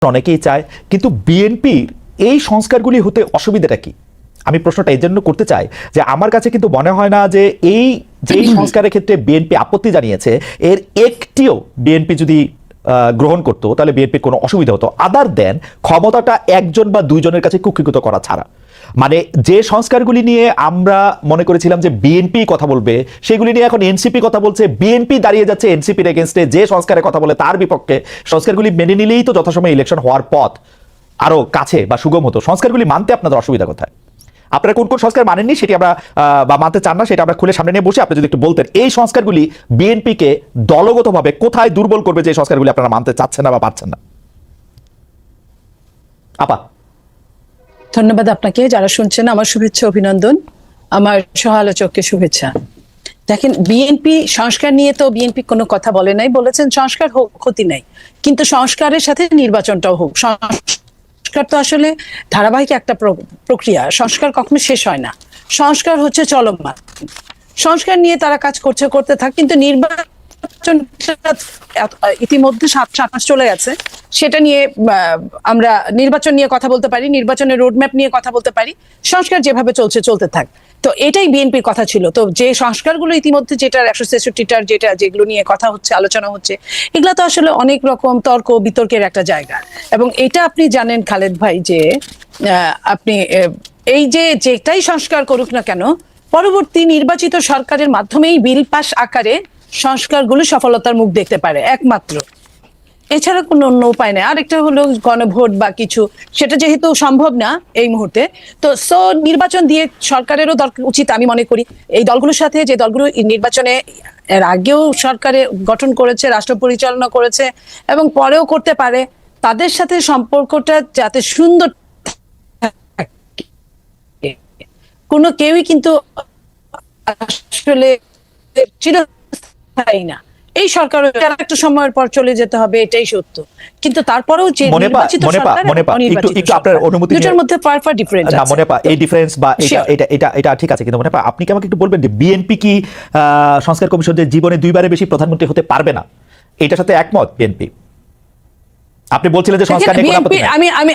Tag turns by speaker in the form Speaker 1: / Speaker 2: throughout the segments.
Speaker 1: অনেকেই চায়, কিন্তু বিএনপির এই সংস্কারগুলি হতে অসুবিধাটা কি? আমি প্রশ্নটা এই জন্য করতে চাই যে আমার কাছে কিন্তু মনে হয় না যে এই যেই সংস্কারের ক্ষেত্রে বিএনপি আপত্তি জানিয়েছে এর একটিও বিএনপি যদি গ্রহণ করতো তাহলে বিএনপির কোনো অসুবিধা হতো, আদার দেন ক্ষমতাটা একজন বা দুইজনের কাছে কুক্ষিগত করা ছাড়া। মানে যে সংস্কারগুলি নিয়ে আমরা মনে করেছিলাম যে বিএনপি কথা বলবে, সেগুলি নিয়ে এখন এনসিপি কথা বলছে, বিএনপি দাঁড়িয়ে যাচ্ছে এনসিপির এগেনস্টে, যে সংস্কারের কথা বলে তার বিপক্ষে। সংস্কারগুলি মেনে নিলেই তো যথাসময়ে ইলেকশন হওয়ার পথ আরো কাছে বা সুগম হতো। সংস্কারগুলি মানতে আপনাদের অসুবিধা কোথায়? আপনারা কোন কোন সংস্কার মানেননি সেটি আমরা বা মানতে চান না সেটা আমরা খুলে সামনে নিয়ে বসে আপনি যদি একটু বলতেন এই সংস্কারগুলি বিএনপিকে দলগতভাবে কোথায় দুর্বল করবে, যে সংস্কারগুলি আপনারা মানতে চাচ্ছেন না বা পারছেন না। আপা,
Speaker 2: ধন্যবাদ আপনাকে। যারা শুনছেন আমার শুভেচ্ছা, অভিনন্দন, আমার সহ-আলোচককে শুভেচ্ছা। দেখেন, বিএনপি সংস্কার নিয়ে তো বিএনপি কোনো কথা বলে নাই, বলেছেন সংস্কার হোক, ক্ষতি নাই, কিন্তু সংস্কারের সাথে নির্বাচনটাও হোক। সংস্কার তো আসলে ধারাবাহিক একটা প্রক্রিয়া, সংস্কার কখনো শেষ হয় না, সংস্কার হচ্ছে চলমান। সংস্কার নিয়ে তারা কাজ করতে থাক, কিন্তু নির্বাচন ইতিমধ্যে 7 মাস চলে গেছে, সেটা নিয়ে আমরা নির্বাচন নিয়ে কথা বলতে পারি, নির্বাচনের রোডম্যাপ নিয়ে কথা বলতে পারি, সংস্কার যেভাবে চলতে থাক। তো এটাই বিএনপির কথা ছিল। তো যে সংস্কারগুলো ইতিমধ্যে যেটার 163টার যেগুলো নিয়ে কথা হচ্ছে, আলোচনা হচ্ছে, এগুলো তো আসলে অনেক রকম তর্ক বিতর্কের একটা জায়গা। এবং এটা আপনি জানেন খালেদ ভাই যে আপনি এই যেটাই সংস্কার করুক না কেন, পরবর্তী নির্বাচিত সরকারের মাধ্যমেই বিল পাস আকারে সংস্কারগুলো সফলতার মুখ দেখতে পারে একমাত্র, এছাড়া কোনো অন্য উপায় নেই। আরেকটা হলো গণভোট বা কিছু, সেটা যেহেতু সম্ভব না এই মুহূর্তে, তো নির্বাচন দিয়ে সরকারেরও উচিত, আমি মনে করি এই দলগুলোর সাথে, যে দলগুলো নির্বাচনে এর আগেও সরকারে গঠন করেছে, রাষ্ট্র পরিচালনা করেছে এবং পরেও করতে পারে, তাদের সাথে সম্পর্কটা যাতে সুন্দর থাকে। কোনো কেউই কিন্তু আসলে চিরস্থায়ী না, এই সরকার একটা সময়ের পর চলে যেতে হবে, এটাই সত্য। কিন্তু তারপরেও যে নির্বাচিত সরকার
Speaker 1: একটু আপনার অনুমতি
Speaker 2: দুটোর মধ্যে ফার ডিফারেন্স আছে।
Speaker 1: না মনেপা, এই ডিফারেন্স বা এটা ঠিক আছে, কিন্তু মনেপা আপনি কি আমাকে একটু বলবেন যে বিএনপি কি সংস্কার কমিশনের জীবনে 2বারের বেশি প্রধানমন্ত্রী হতে পারবে না? এটার সাথে একমত বিএনপি? আপনি বলছিলেন যে সংস্কার নিয়ে কোনো আপত্তি নাই।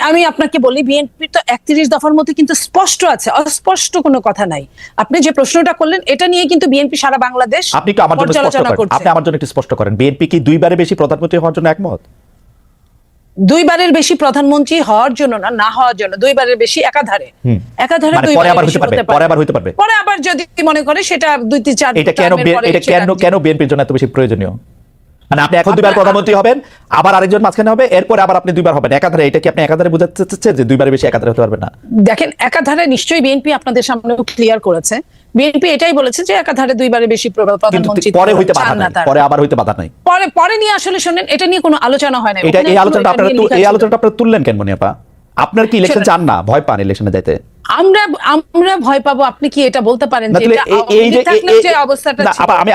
Speaker 2: আমি আপনাকে বলি, বিএনপির তো 31 দফার মধ্যে কিন্তু স্পষ্ট আছে, অস্পষ্ট কোনো কথা নাই। আপনি যে প্রশ্নটা করলেন এটা নিয়ে কিন্তু বিএনপি সারা বাংলাদেশ
Speaker 1: আপনি একটু আমার জন্য স্পষ্ট করেন, আপনি আমার জন্য একটু স্পষ্ট করেন, বিএনপি কি 2বারের বেশি প্রধানমন্ত্রী হওয়ার জন্য একমত?
Speaker 2: 2বারের বেশি প্রধানমন্ত্রী হওয়ার জন্য না হওয়ার জন্য, 2বারের বেশি একাধারে
Speaker 1: মানে পরে আবার হতে পারবে,
Speaker 2: পরে আবার যদি মনে করে সেটা 2-3-4।
Speaker 1: এটা কেন বিএনপির জন্য এত বেশি প্রয়োজনীয়? মানে আপনি এখন 2বার প্রধানমন্ত্রী হবেন, আবার আরেকজন মাঝখানে হবে, এরপর আবার আপনি 2বার হবেন একাধারে, এটা কি আপনি একাধারে বোঝাতে চাচ্ছেন যে 2বারের বেশি একাধারে হতে পারবেন না?
Speaker 2: দেখেন, একাধারে নিশ্চয়ই বিএনপি আপনাদের সামনে ক্লিয়ার করেছে, বিএনপি এটাই বলেছে যে একাধারে 2বারের বেশি প্রধানমন্ত্রী
Speaker 1: পরে হইতে বাধা নাই, পরে আবার হইতে বাধা নাই,
Speaker 2: পরে নিয়ে আসলে শুনেন, এটা নিয়ে কোনো আলোচনা হয় না।
Speaker 1: এই আলোচনাটা আপনারা তুললেন কেন মনে আপা? আপনার কি ইলেকশন চান না, ভয় পান ইলেকশনে যেতে?
Speaker 2: আমরা ভয় পাবো, আপনি কি এটা বলতে পারেন যে অবস্থাটা?
Speaker 1: আমি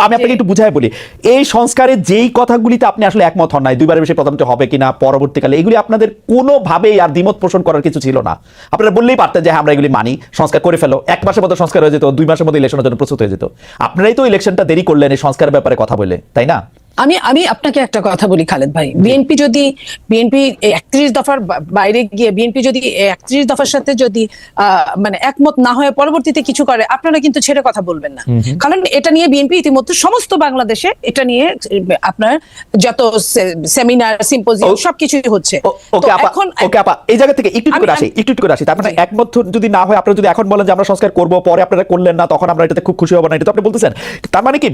Speaker 1: আপনাকে একটু বুঝাই বলি, এই সংস্কারের যেই কথাগুলিতে আপনি আসলে একমত হন নাই, 2বারের বেশি প্রধানমন্ত্রী হবে কিনা পরবর্তীকালে, এগুলি আপনাদের কোনোভাবেই আর দ্বিমত পোষণ করার কিছু ছিল না। আপনারা বললেই পারতেন যে আমরা এগুলি মানি, সংস্কার করে ফেলো, 1 মাসের মধ্যে সংস্কার হয়ে যেত, 2 মাসের মধ্যে ইলেকশনের জন্য প্রস্তুত হয়ে যেত। আপনারাই তো ইলেকশনটা দেরি করলেন এই সংস্কারের ব্যাপারে কথা বলে, তাই না?
Speaker 2: আমি আপনাকে একটা কথা বলি খালেদ ভাই, বিএনপি 31 দফার বাইরে গিয়ে বিএনপি যদি 31 দফার সাথে যদি মানে একমত না হয়ে পরবর্তীতে কিছু করে, আপনারা কিন্তু ছেড়ে কথা বলবেন না। কারণ এটা নিয়ে বিএনপি ইতিমধ্যে সমস্ত বাংলাদেশে এটা নিয়ে আপনার যত সেমিনার, সিম্পোজিয়াম সবকিছুই হচ্ছে।
Speaker 1: ওকে আপা, এই জায়গা থেকে একটু করে আসি। তার মানে একমত যদি না হয়, আপনারা যদি এখন বলেন যে আমরা সংস্কার করব, পরে আপনারা করলেন না, তখন আমরা এটাতে খুব খুশি হব না, এটা তো আপনি বলতেছেন। তার মানে কি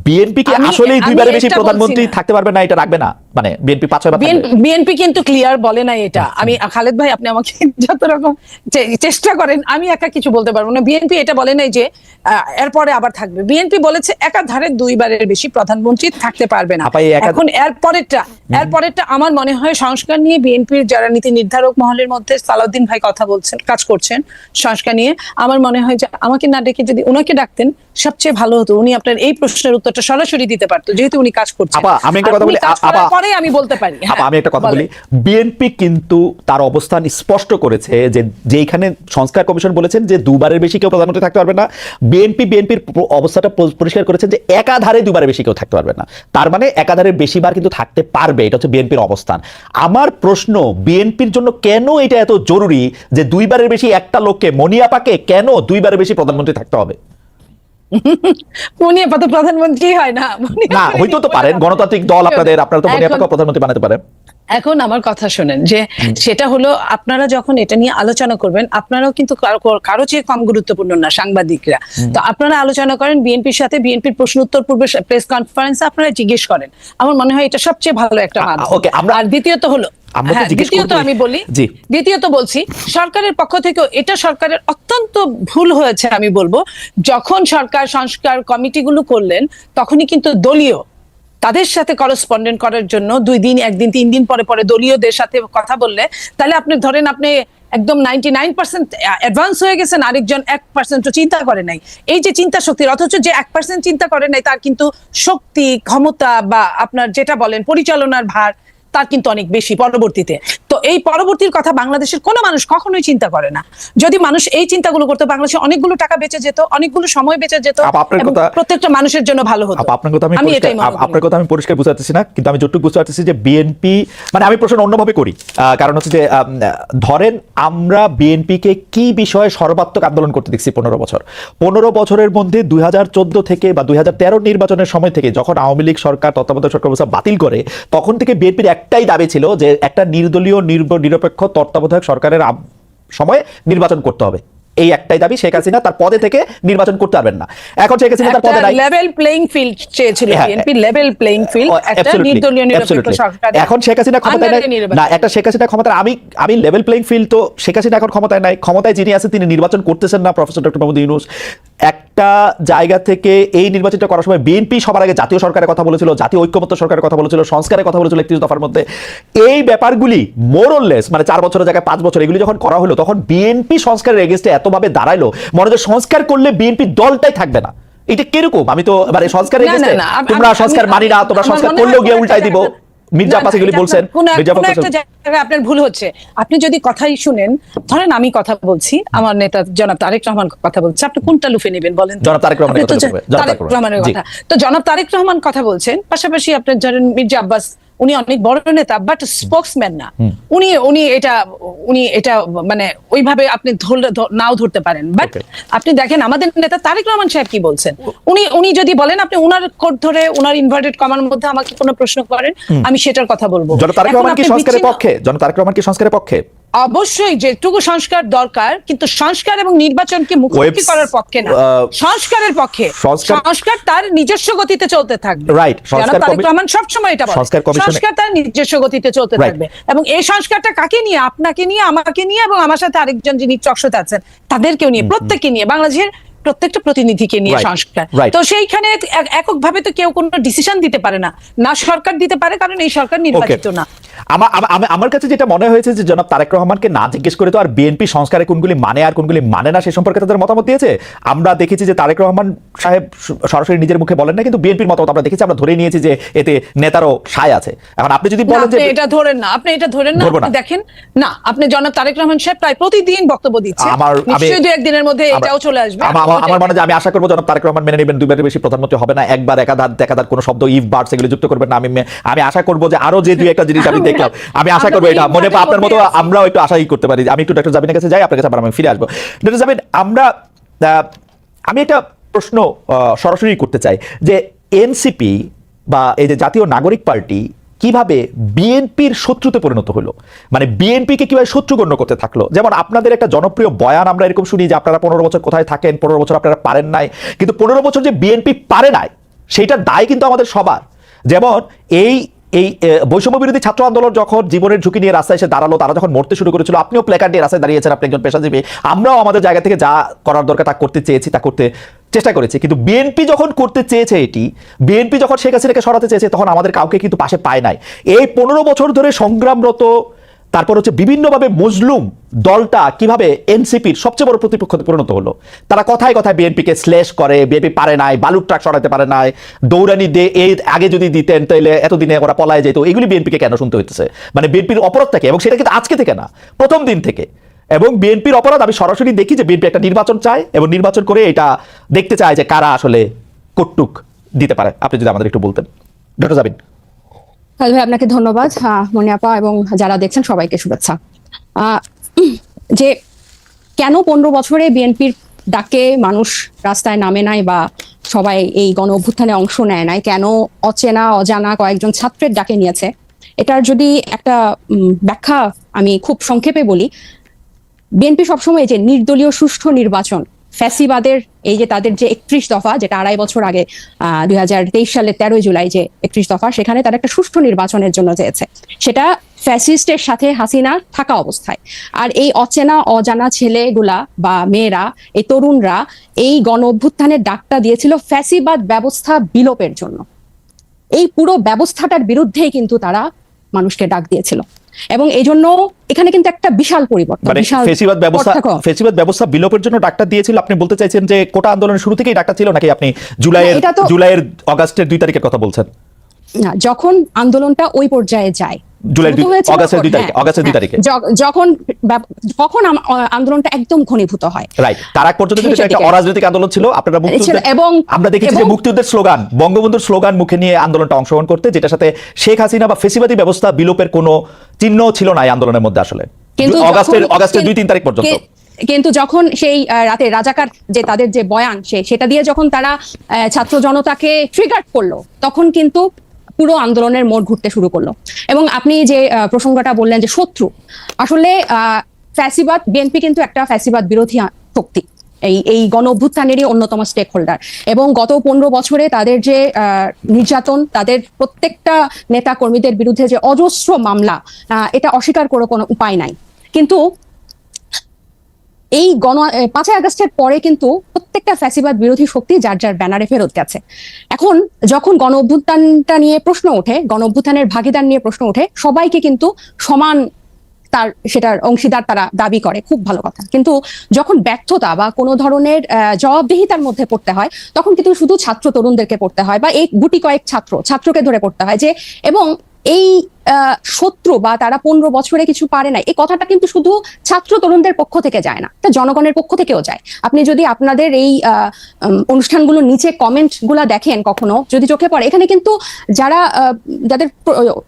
Speaker 1: বিএনপি কি আসলেই 2বারের বেশি প্রধানমন্ত্রী থাকতে পারবে না, এটা রাখবে না? মানে বিএনপি 5-6 বার
Speaker 2: বিএনপি কিন্তু ক্লিয়ার বলে না এটা। আমি খালেদ ভাই, আপনি আমাকে যত রকম চেষ্টা করেন, আমি একা কিছু বলতে পারবো না। বিএনপি এটা বলে নাই যে এরপরে আবার থাকবে। বিএনপি বলেছে একাধারে 2বারের বেশি প্রধানমন্ত্রী থাকতে পারবে না। এখন এরপরেরটা আমার মনে হয় সংস্কার নিয়ে বিএনপির যারা নীতি নির্ধারক মহলের মধ্যে, সালাউদ্দিন ভাই কথা বলছেন, কাজ করছেন সংস্কার নিয়ে, আমার মনে হয় যে আমাকে না ডেকে যদি ওনাকে ডাকতেন সবচেয়ে ভালো হতো উনি আপনার এই প্রশ্নের উত্তরটা সরাসরি দিতে পারতো, যেহেতু উনি কাজ করছেন।
Speaker 1: আপা, আমি একটা কথা বলি,
Speaker 2: পরে আমি বলতে পারি।
Speaker 1: আপা, আমি একটা কথা বলি, বিএনপি কিন্তু তার অবস্থান স্পষ্ট করেছে যে যেখানে সংস্কার কমিশন বলেছেন যে দুবারের বেশি কেউ প্রধানমন্ত্রী থাকতে পারবে না, বিএনপির অবস্থাটা পরিষ্কার করেছেন যে একাধারে দুবারের বেশি কেউ থাকতে পারবে না। তার মানে একাধারের বেশিবার কিন্তু থাকতে পারবে, এটা হচ্ছে বিএনপির অবস্থান। আমার প্রশ্ন, বিএনপির জন্য কেন এটা এত জরুরি যে দুইবারের বেশি একটা লোককে, মনিয়াপাকে কেন দুইবারের বেশি প্রধানমন্ত্রী থাকতে হবে?
Speaker 2: মনিয়াপা তো প্রধানমন্ত্রী হয় না।
Speaker 1: না, হয়তো তো পারেন, গণতান্ত্রিক দল আপনাদের, আপনারা তো মনিয়াপাকে প্রধানমন্ত্রী বানাতে পারেন।
Speaker 2: এখন আমার কথা শোনেন, যে সেটা হলো আপনারা যখন এটা নিয়ে আলোচনা করবেন, আপনারাও কিন্তু কারো চেয়ে কম গুরুত্বপূর্ণ না সাংবাদিকরা। তো আপনারা আলোচনা করেন বিএনপির সাথে, বিএনপির প্রশ্ন উত্তর পূর্বে প্রেস কনফারেন্সে আপনারা জিজ্ঞেস করেন। আমার মনে হয় এটা সবচেয়ে ভালো একটা মাধ্যম। আর দ্বিতীয়ত হলো, দ্বিতীয়ত বলছি, সরকারের পক্ষ থেকেও এটা সরকারের অত্যন্ত ভুল হয়েছে আমি বলবো। যখন সরকার সংস্কার কমিটিগুলো করলেন, তখনই কিন্তু দলীয় তাদের সাথে করসপন্ডেন্ট করার জন্য 2 দিন, 1 দিন, 3 দিন পরে পরে দলীয়দের সাথে কথা বললে, তাহলে আপনি ধরেন আপনি একদম 99% অ্যাডভান্স হয়ে গেছেন, আরেকজন 1% চিন্তা করে নাই। এই যে চিন্তা শক্তির, অথচ যে 1% চিন্তা করে নাই তার কিন্তু শক্তি, ক্ষমতা বা আপনার যেটা বলেন পরিচালনার ভার, তার কিন্তু অনেক বেশি পরবর্তীতে। তো এই পরবর্তীর কথা বাংলাদেশের কোনো মানুষ কখনোই চিন্তা করে না। যদি মানুষ এই চিন্তাগুলো করতো, বাংলাদেশে অনেকগুলো টাকা বেঁচে যেত, অনেকগুলো সময় বেঁচে যেত, এবং প্রত্যেকটা মানুষের জন্য ভালো হতো।
Speaker 1: আপনার কথা আমি পরিষ্কার বুঝতে পারতেছি না, কিন্তু আমি যতটুকু বুঝতে পারতেছি যে বিএনপি, মানে আমি প্রশ্ন অন্যভাবে করি, কারণ হচ্ছে যে ধরেন আমরা বিএনপিকে কি বিষয়ে সর্বাত্মক আন্দোলন করতে দেখছি 15 বছর। 15 বছরের মধ্যে 2014 থেকে বা 2013 নির্বাচনের সময় থেকে, যখন আওয়ামী লীগ সরকার, তত্ত্বাবধায়ক সরকার ব্যবস্থা বাতিল করে, তখন থেকে বিএনপির একটাই দাবি ছিল যে একটা নির্দলীয় নিরপেক্ষ তত্ত্বাবধায়ক সরকারের সময় নির্বাচন করতে হবে। এই একটাই দাবি। শেখ হাসিনা তার পদে থেকে নির্বাচন করতে পারবেন না। এখন শেখ হাসিনা তার পদে নাই,
Speaker 2: লেভেল প্লেইং ফিল্ড চেয়েছিল বিএনপি, লেভেল প্লেইং ফিল্ড, একটা নির্দলীয় নিরপেক্ষ সরকার।
Speaker 1: এখন শেখ হাসিনা ক্ষমতায় নাই না, একটা শেখ হাসিনা ক্ষমতায়, আমি লেভেল প্লেইং ফিল্ড, তো শেখ হাসিনা এখন ক্ষমতায় নাই, ক্ষমতায় যিনি আছেন তিনি নির্বাচন করতেছেন না, প্রফেসর ডক্টর মোহাম্মদ ইউনূস। একটা জায়গা থেকে এই নির্বাচনটা করার সময় বিএনপি সবার আগে জাতীয় সরকারের কথা বলেছিল, জাতীয় ঐক্যমত্য সরকারের কথা বলেছিল, সংস্কারের কথা বলেছিল 31 দফার মধ্যে। এই ব্যাপারগুলি মোরলেস মানে 4 বছরের জায়গায় 5 বছর এগুলি যখন করা হলো, তখন বিএনপি সংস্কারের এগেইনস্টে এতভাবে দাঁড়াইলো, মনে হয় সংস্কার করলে বিএনপি দলটাই থাকবে না। এটা কিরকম? আমি তো মানে সংস্কারের এগেইনস্টে, তোমরা সংস্কার মানি না, তোমরা সংস্কার করলেও গিয়ে উল্টাই দিব। মির্জা আব্বাস এগুলি বলছেন।
Speaker 2: আপনার ভুল হচ্ছে। আপনি যদি কথাই শুনেন, ধরেন আমি কথা বলছি, আমার নেতা জনাব তারেক রহমান কথা বলছে, আপনি কোনটা লুফে নেবেন বলেন?
Speaker 1: জনাব তারেক রহমানের কথা।
Speaker 2: তো জনাব তারেক রহমান কথা বলছেন, পাশাপাশি আপনার ধরেন মির্জা আব্বাস, উনি অনেক বড় নেতা, বাট স্পোকসম্যান না। উনি এটা মানে ওইভাবে আপনি নাও ধরতে পারেন। বাট আপনি দেখেন আমাদের নেতা তারেক রহমান সাহেব কি বলছেন। উনি যদি বলেন, আপনি উনার কোড ধরে উনার ইনভার্টেড কমার মধ্যে আমাকে কোনো প্রশ্ন করেন, আমি সেটার কথা বলবো।
Speaker 1: জনাব তারেক রহমান কি সংস্কারের পক্ষে? জনাব তারেক রহমান কি সংস্কারের পক্ষে?
Speaker 2: অবশ্যই, যেটুকু সংস্কার দরকার, কিন্তু সংস্কার এবং নির্বাচনকে মুখোমুখি করার পক্ষে না, সংস্কারের পক্ষে। সংস্কার তার নিজস্ব গতিতে চলতে থাকবে।
Speaker 1: রাইট।
Speaker 2: তারেক রহমান সবসময় এটা বলে, সংস্কার তার নিজস্ব গতিতে চলতে থাকবে। এবং এই সংস্কারটা কাকে নিয়ে? আপনাকে নিয়ে, আমাকে নিয়ে, এবং আমার সাথে আরেকজন যিনি চকশোতে আছেন তাদেরকেও নিয়ে, প্রত্যেককে নিয়ে, বাংলাদেশের প্রত্যেকটা প্রতিনিধিকে নিয়ে সংস্কার। তো সেইখানে এককভাবে তো কেউ কোনো ডিসিশন দিতে পারে না, না সরকার দিতে পারে, কারণ এই সরকার নির্বাচিত না।
Speaker 1: আমার কাছে যেটা মনে হয়েছে যে জনাব তারেক রহমানকে না জিজ্ঞেস করে তো আর বিএনপি সংস্কারে কোনগুলি মানে আর কোনগুলি মানে না সে সম্পর্কে তাদের মতামত দিয়েছে। আমরা দেখেছি যে তারেক রহমান সাহেব সরাসরি নিজের মুখে বলেন না, কিন্তু বিএনপির মতামত আমরা দেখেছি, আমরা ধরে নিয়েছি যে এতে নেতারও সায় আছে। এখন আপনি যদি বলেন যে
Speaker 2: এটা ধরেন না, আপনি এটা ধরেন না, আপনি দেখেন না, আপনি জনাব তারেক রহমান সাহেব প্রায় প্রতিদিন বক্তব্য দিচ্ছেন, নিশ্চয়ই 2-1 দিনের মধ্যে এটাও চলে আসবে।
Speaker 1: আমার মনে হয় আমি আশা করবো জনাব তারেক রহমান মেনে নেবেন, দুইবারের বেশি প্রধানমন্ত্রী হবে না, একবার একাধার কোনো শব্দ, ইফ বার্ডস এগুলো যুক্ত করবেন না। আমি আশা করবো যে আরো যে 2-1টা জিনিস আমি দেখলাম, আমি আশা করবো এটা মনে আপনার মতো আমরাও একটু আশাই করতে পারি। আমি একটু ডক্টর জামিনের কাছে যাই, আপনার কাছে আবার আমি ফিরে আসবো। ডক্টর জামিন, আমি একটা প্রশ্ন সরাসরি করতে চাই যে এনসিপি বা এই যে জাতীয় নাগরিক পার্টি কিভাবে বিএনপির শত্রুতে পরিণত হলো, মানে বিএনপিকে কিভাবে শত্রু গণ্য করতে থাকলো। যেমন আপনাদের একটা জনপ্রিয় বয়ান আমরা এরকম শুনি যে আপনারা 15 বছর কোথায় থাকেন, 15 বছর আপনারা পারেন নাই, কিন্তু 15 বছর যে বিএনপি পারে নাই সেইটার দায় কিন্তু আমাদের সবার। যেমন এই বৈষম্য বিরোধী ছাত্র আন্দোলন যখন জীবনের ঝুঁকি নিয়ে রাস্তায় এসে দাঁড়ালো, তারা যখন মরতে শুরু করেছিল, আপনিও প্ল্যাকার্ড দিয়ে রাস্তায় দাঁড়িয়েছেন, আপনি একজন পেশাজীবী, আমরাও আমাদের জায়গা থেকে যা করার দরকার তা করতে চেয়েছি, তা করতে চেষ্টা করেছি। কিন্তু বিএনপি যখন করতে চেয়েছে, বিএনপি যখন শেখ হাসিনাকে সরাতে চেয়েছে, তখন আমাদের কাউকে কিন্তু পাশে পায় নাই। এই 15 বছর ধরে সংগ্রামরত তারপর হচ্ছে বিভিন্নভাবে মজলুম দলটা কিভাবে এনসিপির সবচেয়ে বড় প্রতিপক্ষতে পরিণত হলো। তারা কথায় কথায় বিএনপিকে স্ল্যাশ করে, বিএনপি পারে নাই, বালুর ট্রাক সরাতে পারে নাই, দৌড়ানি দিয়ে এই আগে যদি দিতেন তাহলে এতদিনে ওরা পলায় যেত, এগুলি বিএনপিকে কেন শুনতে হইতেছে? মানে বিএনপির অপরাধটাকে, এবং সেটা কিন্তু আজকে থেকে না, প্রথম দিন থেকে। এবং বিএনপির অপরাধ আমি সরাসরি দেখি যে বিএনপি একটা নির্বাচন চায় এবং নির্বাচন করে এটা দেখতে চায় যে কারা আসলে কটুক দিতে পারে। আপনি যদি আমাদের একটু বলতেন ডক্টর জাবিন।
Speaker 3: ভাই আপনাকে ধন্যবাদ, মনি আপা, এবং যারা দেখছেন সবাইকে শুভেচ্ছা। যে কেন 15 বছরে বিএনপির ডাকে মানুষ রাস্তায় নামে নাই বা সবাই এই গণ অভ্যুত্থানে অংশ নেয় নাই, কেন অচেনা অজানা কয়েকজন ছাত্রের ডাকে নিয়েছে, এটার যদি একটা ব্যাখ্যা আমি খুব সংক্ষেপে বলি। বিএনপি সবসময় যে নির্দলীয় সুষ্ঠু নির্বাচন, ফ্যাসিবাদের এই যে তাদের যে 31 দফা, যেটা 2.5 বছর আগে 2023 সালের 13 জুলাই যে 31 দফা, সেখানে তারা একটা সুষ্ঠু নির্বাচনের জন্য চেয়েছে, সেটা ফ্যাসিস্টের সাথে হাসিনা থাকা অবস্থায়। আর এই অচেনা অজানা ছেলেগুলা বা মেয়েরা, এই তরুণরা এই গণ অভ্যুত্থানের ডাকটা দিয়েছিল ফ্যাসিবাদ ব্যবস্থা বিলোপের জন্য। এই পুরো ব্যবস্থাটার বিরুদ্ধেই কিন্তু তারা মানুষকে ডাক দিয়েছিল, এবং এই জন্য এখানে কিন্তু একটা বিশাল পরিবর্তন,
Speaker 1: মানে
Speaker 3: বিশাল
Speaker 1: ফেসিবাদ ব্যবস্থা বিলোপের জন্য ডাক্তার দিয়েছিল। আপনি বলতে চাইছেন যে কোটা আন্দোলনের শুরু থেকেই ডাক্তার ছিল, নাকি আপনি জুলাইয়ের অগাস্টের 2 তারিখের কথা বলছেন?
Speaker 3: না, যখন আন্দোলনটা ওই পর্যায়ে যায়,
Speaker 1: অগাস্টের 2 তারিখে
Speaker 3: যখন আন্দোলনটা একদম ঘনীভূত হয়,
Speaker 1: রাইট। তার আগ পর্যন্ত কিন্তু একটা অরাজনৈতিক আন্দোলন ছিল। আপনারা
Speaker 3: এবং
Speaker 1: আমরা দেখেছি যে মুক্তিযুদ্ধের স্লোগান, বঙ্গবন্ধুর স্লোগান মুখে নিয়ে আন্দোলনটা অংশগ্রহণ করতে, যেটার সাথে শেখ হাসিনা বা ফেসিবাদী ব্যবস্থা বিলোপের কোনো চিহ্ন ছিল না এই আন্দোলনের মধ্যে আসলে, অগাস্টের 2-3 তারিখ পর্যন্ত।
Speaker 3: কিন্তু যখন সেই রাতে রাজাকার যে তাদের যে বয়ান, সেটা দিয়ে যখন তারা ছাত্র জনতাকে ট্রিগার করলো, তখন কিন্তু পুরো আন্দোলনের মোড় ঘুরতে শুরু করলো। এবং আপনি যে প্রসঙ্গটা বললেন যে শত্রু, আসলে ফ্যাসিবাদ, বিএনপি কিন্তু একটা ফ্যাসিবাদ বিরোধী শক্তি, এই গণ অভ্যুত্থানেরই অন্যতম স্টেক হোল্ডার। এবং গত 15 বছরে তাদের যে নির্যাতন, তাদের প্রত্যেকটা নেতা কর্মীদের বিরুদ্ধে যে অজস্র মামলা, এটা অস্বীকার করে কোনো উপায় নাই। কিন্তু এই 5 আগস্টের পরে কিন্তু প্রত্যেকটা ফ্যাসিবাদ বিরোধী শক্তি যার যার ব্যানারে ফেরত গেছে। এখন যখন গণ অভ্যুত্থানটা নিয়ে প্রশ্ন ওঠে, গণ অভ্যুত্থানের ভাগিদার নিয়ে প্রশ্ন ওঠে, সবাইকে কিন্তু সমান সেটার অংশীদার তারা দাবি করে, খুব ভালো কথা। কিন্তু যখন ব্যর্থতা বা কোনো ধরনের জবাবদিহিতার মধ্যে পড়তে হয়, তখন কিন্তু শুধু ছাত্র তরুণদেরকে পড়তে হয়, বা এই গুটি কয়েক ছাত্রকে ধরে পড়তে হয় যে, এবং এই শত্রু বা তারা 15 বছরে কিছু পারে না, এই কথাটা কিন্তু শুধু ছাত্র তরুণদের পক্ষ থেকে যায় না, এটা জনগণের পক্ষ থেকেও যায়। আপনি যদি আপনাদের এই অনুষ্ঠানগুলোর নিচে কমেন্ট গুলা দেখেন, কখনো যদি চোখে পড়ে, এখানে কিন্তু যাদের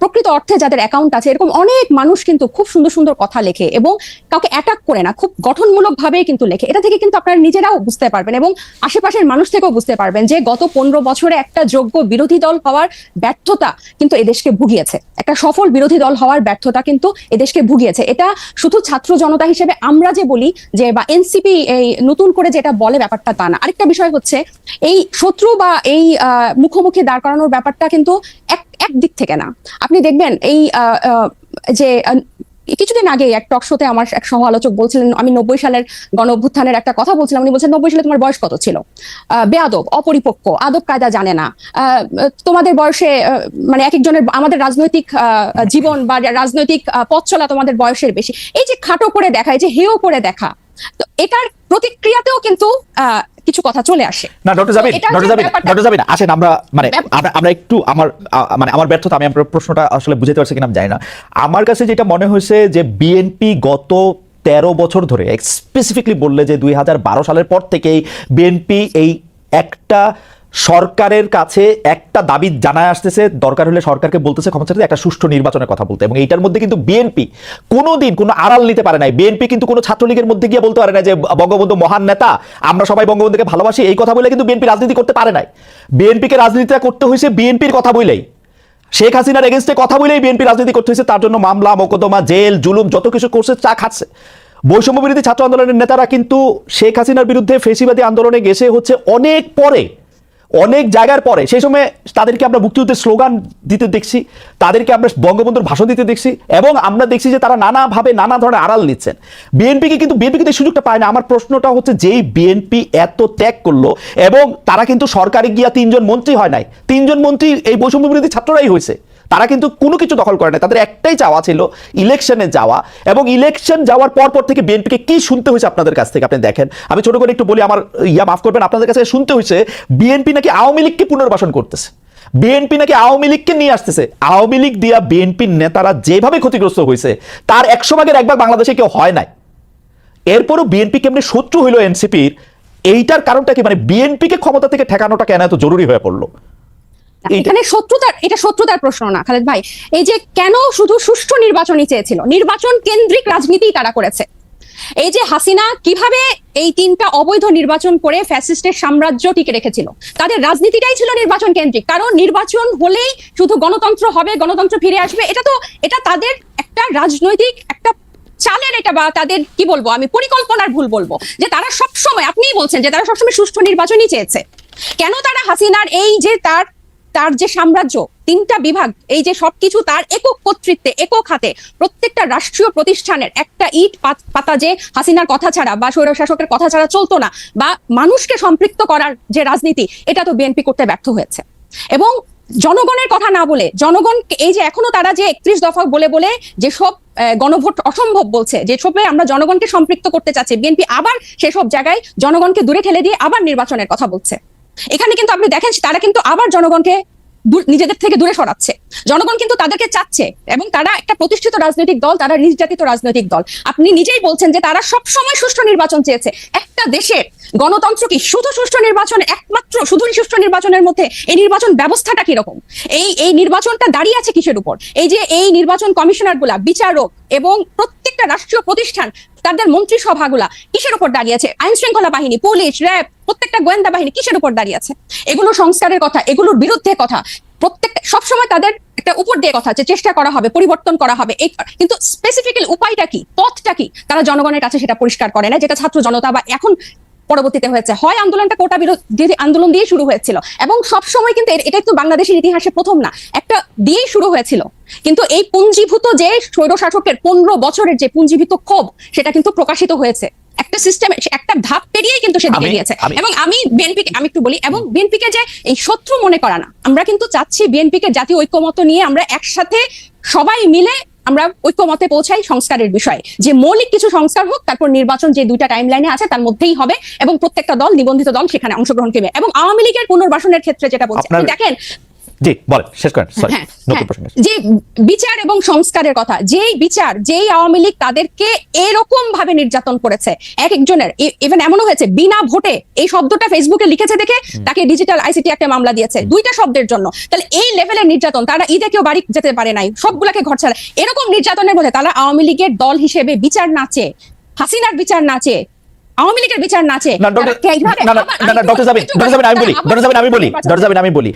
Speaker 3: প্রকৃত অর্থে যাদের অ্যাকাউন্ট আছে, এরকম অনেক মানুষ কিন্তু খুব সুন্দর সুন্দর কথা লেখে এবং কাউকে অ্যাটাক করে না, খুব গঠনমূলক ভাবে কিন্তু লেখে। এটা থেকে কিন্তু আপনারা নিজেরাও বুঝতে পারবেন এবং আশেপাশের মানুষ থেকেও বুঝতে পারবেন যে গত 15 বছরে একটা যোগ্য বিরোধী দল হওয়ার ব্যর্থতা কিন্তু এদেশকে ভুগিয়েছে, একটা সফল বিরোধী দল হওয়ার ব্যর্থতা কিন্তু এদেশকে ভুগিয়েছে। এটা শুধু ছাত্র জনতা হিসেবে আমরা যে বলি যে, বা এনসিপি এই নতুন করে যেটা বলে, ব্যাপারটা তা না। আরেকটা বিষয় হচ্ছে, এই শত্রু বা এই মুখোমুখি দাঁড় করানোর ব্যাপারটা কিন্তু এক দিক থেকে না। আপনি দেখবেন এই যে কিছুদিন আগে এক টক শোতে আমার এক সহ আলোচক বলছিলেন, আমি 90 সালের গণ অভ্যুত্থানের একটা কথা বলছিলাম, উনি বলছেন 90 সালে তোমার বয়স কত ছিল, বেয়াদব, অপরিপক্ক, আদব কায়দা জানে না, তোমাদের বয়সে মানে এক একজনের, আমাদের রাজনৈতিক জীবন বা রাজনৈতিক পথ চলা তোমাদের বয়সের বেশি। এই যে খাটো করে দেখা, এই যে হেয় করে দেখা, তো এটার প্রতিক্রিয়াতেও কিন্তু কিছু কথা চলে আসে।
Speaker 1: না ডক্টর জাবিন আসেন, আমরা একটু আমার ব্যর্থতা, আমি আপনার প্রশ্নটা আসলে বুঝতে পারছি কিনা আমি জানি না। আমার কাছে যেটা মনে হয়েছে যে বিএনপি গত 13 বছর ধরে, স্পেসিফিকলি বললে যে 2012 সালের পর থেকেই বিএনপি এই একটা সরকারের কাছে একটা দাবি জানায় আসতেছে, দরকার হলে সরকারকে বলতেছে ক্ষমতা চাইতে একটা সুষ্ঠু নির্বাচনের কথা বলতে। এবং এইটার মধ্যে কিন্তু বিএনপি কোনোদিন কোনো আড়াল নিতে পারে নাই। বিএনপি কিন্তু কোনো ছাত্রলীগের মধ্যে গিয়ে বলতে পারে না যে বঙ্গবন্ধু মহান নেতা, আমরা সবাই বঙ্গবন্ধুকে ভালোবাসি, এই কথা বলে কিন্তু বিএনপি রাজনীতি করতে পারে নাই। বিএনপিকে রাজনীতিটা করতে হয়েছে বিএনপির কথা বলেই, শেখ হাসিনার এগেনস্টে কথা বলেই বিএনপি রাজনীতি করতে হয়েছে। তার জন্য মামলা, মোকদ্দমা, জেল, জুলুম যত কিছু করছে, চা খাচ্ছে। বৈষম্য বিরোধী ছাত্র আন্দোলনের নেতারা কিন্তু শেখ হাসিনার বিরুদ্ধে ফেসিবাদী আন্দোলনে গেছে হচ্ছে অনেক পরে, অনেক জায়গার পরে। সেই সময় তাদেরকে আমরা মুক্তিযুদ্ধের স্লোগান দিতে দেখছি, তাদেরকে আমরা বঙ্গবন্ধুর ভাষণ দিতে দেখছি, এবং আমরা দেখছি যে তারা নানাভাবে নানা ধরনের আড়াল নিচ্ছেন। বিএনপি কিন্তু এই সুযোগটা পায় না। আমার প্রশ্নটা হচ্ছে, যেই বিএনপি এত ত্যাগ করলো, এবং তারা কিন্তু সরকারে গিয়া 3 জন মন্ত্রী হয় নাই, 3 জন মন্ত্রী এই বৈষম্য বিরোধী ছাত্ররাই হয়েছে, তারা কিন্তু কোনো কিছু দখল করে না, তাদের একটাই চাওয়া ছিল ইলেকশনে যাওয়া, এবং ইলেকশন যাওয়ার পর থেকে বিএনপিকে কি শুনতে হয়েছে আপনাদের কাছ থেকে আপনি দেখেন। আমি ছোট করে একটু বলি, আমার মাফ করবেন, আপনাদের কাছে শুনতে হয়েছে বিএনপি নাকি আওয়ামী লীগকে পুনর্বাসন করতেছে, বিএনপি নাকি আওয়ামী লীগকে নিয়ে আসতেছে। আওয়ামী লীগ দিয়া বিএনপির নেতারা যেভাবে ক্ষতিগ্রস্ত হয়েছে তার 100 ভাগের 1 ভাগ বাংলাদেশে কেউ হয় নাই। এরপরও বিএনপি কেমনি শত্রু হইল এনসিপির, এইটার কারণটা কি? মানে বিএনপিকে ক্ষমতা থেকে ঠেকানোটা কেন এত জরুরি হয়ে পড়লো?
Speaker 3: এখানে শত্রুতার প্রশ্ন না খালেদ ভাই, এই যে কেন শুধু সুষ্ঠু নির্বাচনই চেয়েছিল, নির্বাচন কেন্দ্রিক রাজনীতি তারা করেছে। এই যে হাসিনা কিভাবে এই 3টা অবৈধ নির্বাচন করে ফ্যাসিস্টের সাম্রাজ্য টিকে রেখেছিল, তাদের রাজনীতিটাই ছিল নির্বাচন কেন্দ্রিক। কারণ নির্বাচন হলেই শুধু গণতন্ত্র হবে, গণতন্ত্র ফিরে আসবে, এটা তাদের একটা রাজনৈতিক একটা চালের, এটা বা তাদের কি বলবো আমি, পরিকল্পনার ভুল বলবো, যে তারা সবসময়, আপনিই বলছেন যে তারা সবসময় সুষ্ঠু নির্বাচনই চেয়েছে। কেন তারা হাসিনার এই যে তার যে সাম্রাজ্য, 3টা বিভাগ, এই যে সবকিছু তার একক কর্তৃত্বে, একক হাতে, প্রত্যেকটা রাষ্ট্রীয় প্রতিষ্ঠানের একটা ইট পাতা যে হাসিনার কথা ছাড়া বা স্বৈরশাসকের কথা ছাড়া চলতো না, বা মানুষকে সম্পৃক্ত করার যে রাজনীতি, এটা তো বিএনপি করতে ব্যর্থ হয়েছে। এবং জনগণের কথা না বলে, জনগণ এই যে এখনো তারা যে 31 দফা বলে বলে যেসব গণভোট অসম্ভব বলছে, যেসবে আমরা জনগণকে সম্পৃক্ত করতে চাচ্ছি, বিএনপি আবার সেসব জায়গায় জনগণকে দূরে ঠেলে দিয়ে আবার নির্বাচনের কথা বলছে। এখানে কিন্তু আপনি দেখেন তারা কিন্তু আবার জনগণকে নিজেদের থেকে দূরে সরাচ্ছে। জনগণ কিন্তু তাদেরকে চাচ্ছে, এবং তারা একটা প্রতিষ্ঠিত রাজনৈতিক দল, তারা নির্যাতিত রাজনৈতিক দল। আপনি নিজেই বলছেন যে তারা সব সময় সুষ্ঠু নির্বাচন চেয়েছে। একটা দেশের গণতন্ত্র কি শুধু সুষ্ঠু নির্বাচন, একমাত্র শুধু সুষ্ঠু নির্বাচনের মধ্যে এই নির্বাচন ব্যবস্থাটা কিরকম? এই নির্বাচনটা দাঁড়িয়ে আছে কিসের উপর? এই যে এই নির্বাচন কমিশনার গুলা, বিচারক এবং প্রত্যেকটা রাষ্ট্রীয় প্রতিষ্ঠান, তাদের মন্ত্রিসভাগুলা কিসের উপর দাঁড়িয়ে আছে? আইন শৃঙ্খলা বাহিনী, পুলিশ, র্যাব, প্রত্যেকটা গোয়েন্দা বাহিনী কিসের উপর দাঁড়িয়ে আছে? এগুলো সংস্কারের কথা, এগুলোর বিরুদ্ধে কথা, প্রত্যেকটা সবসময় তাদের একটা উপর দিয়ে কথা, যে চেষ্টা করা হবে, পরিবর্তন করা হবে, কিন্তু স্পেসিফিক্যালি উপায়টা কি, পথটা কি, তারা জনগণের কাছে সেটা পরিষ্কার করে না। যেটা ছাত্র জনতা বা এখন পরবর্তীতে হয়েছে, হয় আন্দোলনটা কোটা বিরোধী আন্দোলন দিয়ে শুরু হয়েছিল, এবং সবসময় কিন্তু এটা তো বাংলাদেশের ইতিহাসে প্রথম না, একটা দিয়েই শুরু হয়েছিল। কিন্তু এই পুঞ্জীভূত যে স্বৈরশাসকের 15 বছরের যে পুঞ্জীভূত ক্ষোভ, সেটা কিন্তু প্রকাশিত হয়েছে একটা সিস্টেমে, একটা ধাপ পেরিয়ে কিন্তু সেদিকে গিয়েছে। এবং আমি একটু বলি, এবং বিএনপিকে যে এই শত্রু মনে করা না, আমরা কিন্তু চাচ্ছি বিএনপিকে জাতীয় ঐক্যমত্য নিয়ে আমরা একসাথে সবাই মিলে আমরা ঐক্যমতে পৌঁছাই সংস্কারের বিষয়ে, যে মৌলিক কিছু সংস্কার হোক, তারপর নির্বাচন যে 2টা টাইম লাইনে আছে তার মধ্যেই হবে, এবং প্রত্যেকটা দল, নিবন্ধিত দল সেখানে অংশগ্রহণ করবে। এবং আওয়ামী লীগের পুনর্বাসনের ক্ষেত্রে যেটা বলছি, আপনি দেখেন,
Speaker 1: জি বলেন, শেষ করেন, সরি নতুন প্রশ্ন।
Speaker 3: যে বিচার এবং সংস্কারের কথা, যেই আওয়ামী লীগ তাদেরকে এরকম ভাবে নির্যাতন করেছে, এক একজনের, ইভেন এমনও হয়েছে বিনা ভোটে এই শব্দটা ফেসবুকে লিখেছে দেখে তাকে ডিজিটাল আইসিটি একটা মামলা দিয়েছে 2টা শব্দের জন্য। তাহলে এই লেভেলের নির্যাতন, তারা ঈদে কেউ বাড়ি যেতে পারে নাই, সবগুলাকে ঘর ছাড়া, এরকম নির্যাতনের মধ্যে তারা আওয়ামী লীগের দল হিসেবে বিচার না চেয়ে, হাসিনার বিচার না চেয়ে, আওয়ামী লীগের বিচার না চেয়ে,
Speaker 1: আমি বলি,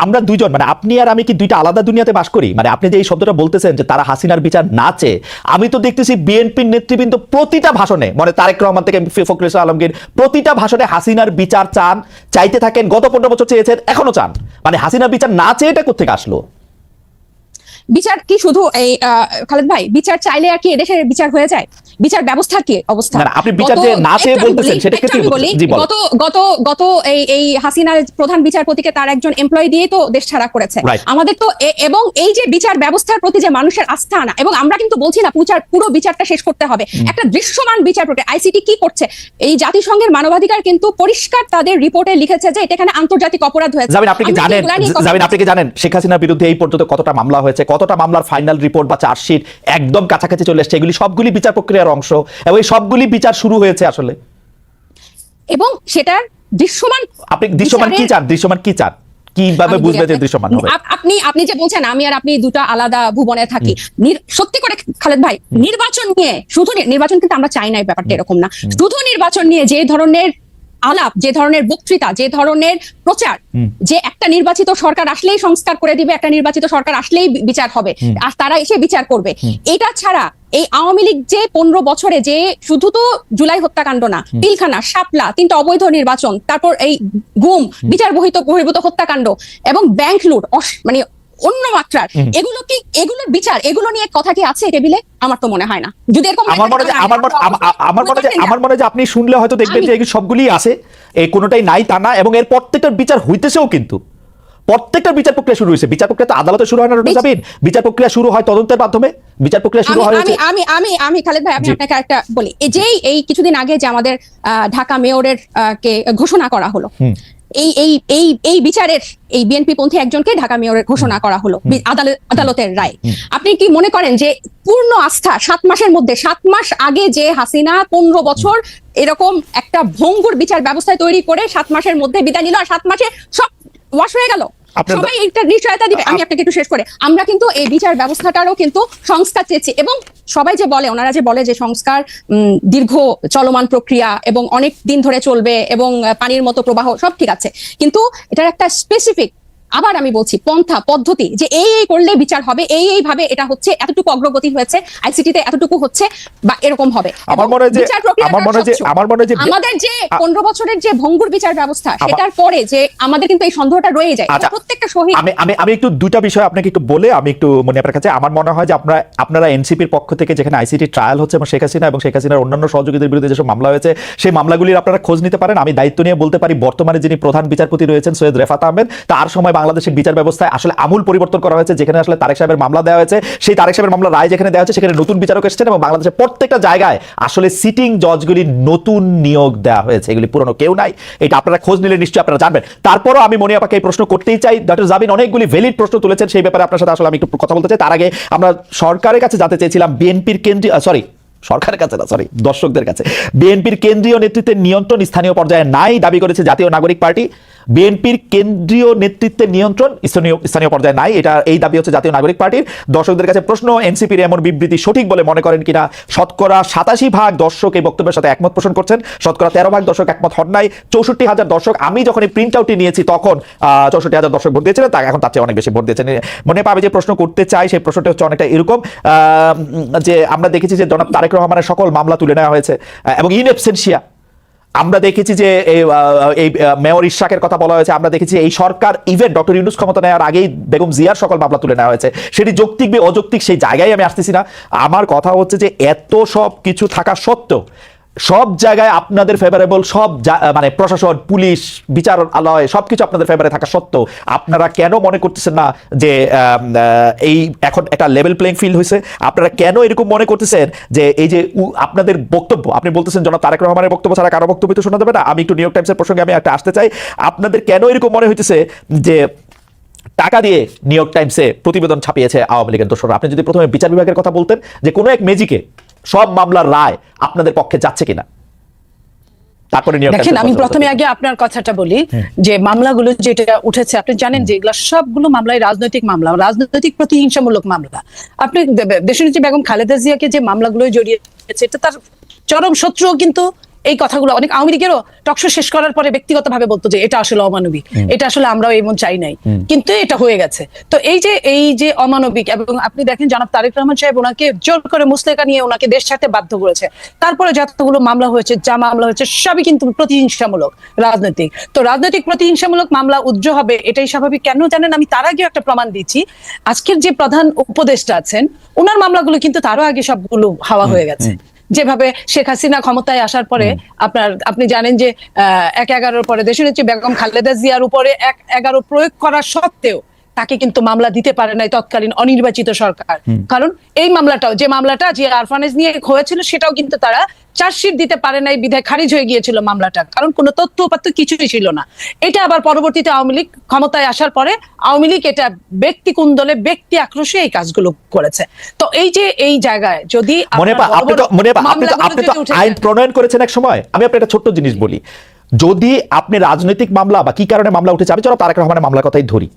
Speaker 1: আমরা দুইজন, মানে আপনি আর আমি কি 2টা আলাদা দুনিয়াতে বাস করি? মানে আপনি যে এই শব্দটা বলতেছেন যে তারা হাসিনার বিচার না চেয়ে, আমি তো দেখতেছি বিএনপির নেতৃবৃন্দ প্রতিটা ভাষণে, মানে তারেক রহমান থেকে ফখরুল ইসলাম আলমগীর, প্রতিটা ভাষণে হাসিনার বিচার চাইতে থাকেন। গত 15 বছর চেয়েছেন, এখনো চান। মানে হাসিনার বিচার না চেয়ে এটা কোথেকে আসলো?
Speaker 3: বিচার কি শুধু এই খালেদ ভাই, বিচার চাইলে আর কি এদেশের বিচার হয়ে যায়? বিচার ব্যবস্থার কি অবস্থা?
Speaker 1: আপনি বিচার যে না চেয়ে বলতেছেন সেটা কি বলি?
Speaker 3: গত এই হাসিনার প্রধান বিচারপতিকে তার একজন এমপ্লয়ি দিয়ে তো দেশ ছাড়া করেছে আমাদের তো। এবং এই যে বিচার ব্যবস্থার প্রতি যে মানুষের আস্থা আনা, এবং আমরা কিন্তু বলছি না পুরো বিচারটা শেষ করতে হবে, একটা দৃশ্যমান বিচার প্রক্রিয়া। আইসিটি কি করছে? এই জাতিসংঘের মানবাধিকার কিন্তু পরিষ্কার তাদের রিপোর্টে লিখেছে যে এটা এখানে আন্তর্জাতিক অপরাধ হয়েছে।
Speaker 1: আপনি কি জানেন শেখ হাসিনার বিরুদ্ধে এই পর্যন্ত কতটা মামলা হয়েছে, কতটা মামলার ফাইনাল রিপোর্ট বা চার্জশিট একদম কাছাকাছি চলে এসেছে? এগুলি সবগুলি বিচার প্রক্রিয়ার অংশ, এবং এই সবগুলি বিচার শুরু হয়েছে আসলে।
Speaker 3: এবং সেটার দৃশ্যমান,
Speaker 1: আপনি দৃশ্যমান কি চান? কিভাবে বুঝবে যে দৃশ্যমান হবে?
Speaker 3: আপনি যে বলছেন আমি আর আপনি 2টা আলাদা ভুবনে থাকি, সত্যি করে খালেদ ভাই, নির্বাচন নিয়ে শুধু নির্বাচন কিন্তু আমরা চাই না, এই ব্যাপারটা এরকম না। শুধু নির্বাচন নিয়ে যে ধরনের আলাপ, যে ধরনের বক্তৃতা, যে ধরনের প্রচার, যে একটা নির্বাচিত সরকার আসলেই সংস্কার করে দিবে, একটা নির্বাচিত সরকার আসলেই বিচার হবে, আর তারা এসে বিচার করবে, এটা ছাড়া এই আওয়ামী লীগ যে 15 বছরে যে শুধু তো জুলাই হত্যাকাণ্ড না, পিলখানা, শাপলা, 3টা অবৈধ নির্বাচন, তারপর এই গুম, বিচার বহির্ভূত হত্যাকাণ্ড এবং ব্যাংক লুট, মানে অন্য মাত্রার, এগুলোর বিচার, এগুলো নিয়ে কথা কি আছে টেবিলে? আমার তো মনে হয় না। যদি এরকম
Speaker 1: আমার মনে হয় যে আপনি শুনলে হয়তো দেখবেন যে সবগুলি আছে, এই কোনোটাই নাই তা না, এবং এর প্রত্যেকটার বিচার হইতেছেও, কিন্তু প্রত্যেকটা বিচার প্রক্রিয়া শুরু হয়েছে। বিচার প্রক্রিয়া তো আদালতে শুরু হয় না ডক্টর জাবিন, বিচার প্রক্রিয়া শুরু হয় তদন্তের মাধ্যমে, বিচার প্রক্রিয়া শুরু হয়।
Speaker 3: আমি খালেদ ভাই, আমি আপনাকে একটা বলি, এই কিছুদিন আগে যে আমাদের ঢাকা মেয়রের কে ঘোষণা করা হলো, এই এই এই এই বিচারের এই বিএনপি পন্থী একজনকে ঢাকা মেয়রের ঘোষণা করা হলো আদালতের রায়। আপনি কি মনে করেন যে পূর্ণ আস্থা 7 মাসের মধ্যে, 7 মাস আগে যে হাসিনা 15 বছর এরকম একটা ভঙ্গুর বিচার ব্যবস্থা তৈরি করে 7 মাসের মধ্যে বিদায় নিল, আর 7 মাসে সব ওয়াশ হয়ে গেল? সবাই একটা নিশ্চয়তা দিবে। আমি আপনাকে একটু শেষ করে, আমরা কিন্তু এই বিচার ব্যবস্থাটারও কিন্তু সংস্কার চেয়েছি, এবং সবাই যে বলে, ওনারা যে বলে যে সংস্কার দীর্ঘ চলমান প্রক্রিয়া এবং অনেক দিন ধরে চলবে এবং পানির মতো প্রবাহ, সব ঠিক আছে, কিন্তু এটার একটা স্পেসিফিক, আবার আমি বলছি, পন্থা পদ্ধতি, যে এই করলে বিচার হবে, এই ভাবে এটা হচ্ছে, এতটুকু অগ্রগতি হয়েছে আইসিটিতে, এতটুকু হচ্ছে, বা এরকম হবে। আমাদের যে 15 বছরের যে ভঙ্গুর বিচার ব্যবস্থা, সেটার পরে যে আমাদের কিন্তু এই সন্দেহটা রয়ে যায় প্রত্যেকটা শহীদ।
Speaker 1: আমি একটু দুইটা বিষয় আপনাকে একটু বলে আমি একটু মনে আপনার কাছে, আমার মনে হয় যে আপনারা এনসিপির পক্ষ থেকে যেখানে আইসিটি ট্রায়াল হচ্ছে এবং শেখ হাসিনা এবং শেখ হাসিনার অন্যান্য সহযোগীদের বিরুদ্ধে যেসব মামলা হয়েছে, সেই মামলাগুলির আপনারা খোঁজ নিতে পারেন। আমি দায়িত্ব নিয়ে বলতে পারি, বর্তমানে যিনি প্রধান বিচারপতি রয়েছেন সৈয়দ রেফাত আহমেদ, তার সময় বাংলাদেশের বিচার ব্যবস্থায় আসলে আমূল পরিবর্তন করা হয়েছে। যেখানে আসলে তারেক সাহেবের মামলা দেওয়া হয়েছে, সেই তারেক সাহেবের মামলা রায় যেখানে দেওয়া হয়েছে, সেখানে নতুন বিচারক এসেছেন এবং বাংলাদেশের প্রত্যেকটা জায়গায় আসলে সিটিং জজগুলির নতুন নিয়োগ দেওয়া হয়েছে, এগুলি পুরনো কেউ নাই। এটা আপনারা খোঁজ নিলে নিশ্চয়ই আপনারা জানবেন। তারপরও আমি মনে আপনাকে এই প্রশ্ন করতেই চাই, ডক্টর জাবিন অনেকগুলি ভ্যালিড প্রশ্ন তুলেছেন, সেই ব্যাপারে আপনার সাথে আসলে আমি একটু কথা বলতে চাই। তার আগে আমরা সরকারের কাছে জানতে চেয়েছিলাম, বিএনপির কেন্দ্রীয় সরকারের কাছে না, দর্শকদের কাছে, বিএনপির কেন্দ্রীয় নেতৃত্বের নিয়ন্ত্রণ স্থানীয় পর্যায়ে নাই দাবি করেছে জাতীয় নাগরিক পার্টি। বিএনপির কেন্দ্রীয় নেতৃত্বের নিয়ন্ত্রণ স্থানীয় পর্যায়ে নাই, এই দাবি হচ্ছে জাতীয় নাগরিক পার্টির। দর্শকদের কাছে প্রশ্ন, এনসিপির এমন বিবৃতি সঠিক বলে মনে করেন কিনা? শতকরা 87% দর্শক এই বক্তব্যের সাথে একমত পোষণ করছেন, শতকরা 13% দর্শক একমত হন নাই। 64,000 দর্শক, আমি যখন এই প্রিন্ট আউটটি নিয়েছি তখন 64,000 দর্শক ভোট দিয়েছিলেন, এখন তার চেয়ে অনেক বেশি ভোট দিয়েছেন। মনে পাবে যে প্রশ্ন করতে চাই, সেই প্রশ্নটা হচ্ছে অনেকটা এরকম যে আমরা দেখেছি যে জনাব তারেক রহমানের সকল মামলা তুলে নেওয়া হয়েছে এবং ইন অ্যাবসেন্সিয়া। আমরা দেখেছি যে এই মেয়র ইশাকের কথা বলা হয়েছে, আমরা দেখেছি এই সরকার ইভেন ডক্টর ইউনূস ক্ষমতা নেওয়ার আগেই বেগম জিয়ার সকল মামলা তুলে নেওয়া হয়েছে। সেটি যৌক্তিক বা অযৌক্তিক সেই জায়গায় আমি আসতেছি না। আমার কথা হচ্ছে যে এত সব কিছু থাকা সত্ত্বেও সব জায়গায় আপনাদের ফেভারেবল, মানে প্রশাসন, পুলিশ, বিচারালয় সবকিছু আপনাদের ফেভারে থাকা সত্ত্বেও আপনারা কেন মনে করতেছেন না যে এই এখন একটা লেভেল প্লেইং ফিল্ড হয়েছে? আপনারা কেন এরকম মনে করতেছেন যে এই যে আপনাদের বক্তব্য, আপনি বলতেছেন জনাব তারেক রহমানের বক্তব্য ছাড়া কারো বক্তব্য তো শোনা যাবে না। আমি একটু নিউ ইয়র্ক টাইমসের প্রসঙ্গে আমি একটা আসতে চাই। আপনাদের কেন এরকম মনে হইতেছে যে টাকা দিয়ে নিউ ইয়র্ক টাইমসে প্রতিবেদন ছাপিয়েছে আওয়ামী লীগের দোসররা? আপনি যদি প্রথমে বিচার বিভাগের কথা বলতেন যে কোনো এক ম্যাজিকে সব মামলার রায় আপনাদের পক্ষে যাচ্ছে কিনা, তারপরে
Speaker 2: দেখেন, আমি প্রথমে আগে আপনার কথাটা বলি যে মামলাগুলো যেটা উঠেছে, আপনি জানেন যে এগুলো সবগুলো মামলায় রাজনৈতিক মামলা, রাজনৈতিক প্রতিহিংসামূলক মামলা। আপনি দেশনেত্রী বেগম খালেদা জিয়াকে যে মামলাগুলো জড়িয়েছে, এটা তার চরম শত্রু কিন্তু এই কথাগুলো অনেক আওয়ামী লীগেরও টকশো শেষ করার পরে ব্যক্তিগতভাবে বলতো যে এটা আসলে অমানবিক, এটা আসলে আমরাও এমন চাই নাই, কিন্তু এটা হয়ে গেছে। তো এই যে অমানবিক, এবং আপনি দেখেন জনাব তারেক রহমান সাহেব ওনাকে জোর করে মুসলেকা নিয়ে ওনাকে দেশ ছাড়তে বাধ্য করেছে। তারপরে যতগুলো মামলা হয়েছে, সবই কিন্তু প্রতিহিংসামূলক, রাজনৈতিক। তো রাজনৈতিক প্রতিহিংসামূলক মামলা উজ্জ্ব হবে, এটাই স্বাভাবিক। কেন জানেন, আমি তার আগেও একটা প্রমাণ দিচ্ছি। আজকের যে প্রধান উপদেষ্টা আছেন, ওনার মামলাগুলো কিন্তু তারও আগে সবগুলো হাওয়া হয়ে গেছে। যেভাবে শেখ হাসিনা ক্ষমতায় আসার পরে আপনি জানেন যে 1/11 পরে দেশনেত্রী বেগম খালেদা জিয়ার উপরে 1/11 প্রয়োগ করা সত্ত্বেও তাকে কিন্তু মামলা দিতে পারে নাই তৎকালীন অনির্বাচিত সরকার। কারণ এই মামলাটাও, যে মামলাটা জিয়া আরফানেজ নিয়ে হয়েছিল, সেটাও কিন্তু তারা চার্জশিট দিতে পারে নাই, বিধায় খারিজ হয়ে গিয়েছিল মামলাটা, কারণ কোনো তথ্য উপাত্ত কিছুই ছিল না। এটা আবার পরবর্তীতে আওয়ামী লীগ ক্ষমতায় আসার পরে আওয়ামী লীগ এটা ব্যক্তি কুন্দলে, ব্যক্তি আক্রোশে এই কাজগুলো করেছে। তো এই জায়গায় যদি
Speaker 1: আপনি তো আইন প্রণয়ন করেছেন এক সময়, আমি আপনার একটা ছোট্ট জিনিস বলি, যদি আপনি রাজনৈতিক মামলা বা কি কারণে মামলা উঠেছে, আমি তারেক রহমানের মামলার কথাই ধরি,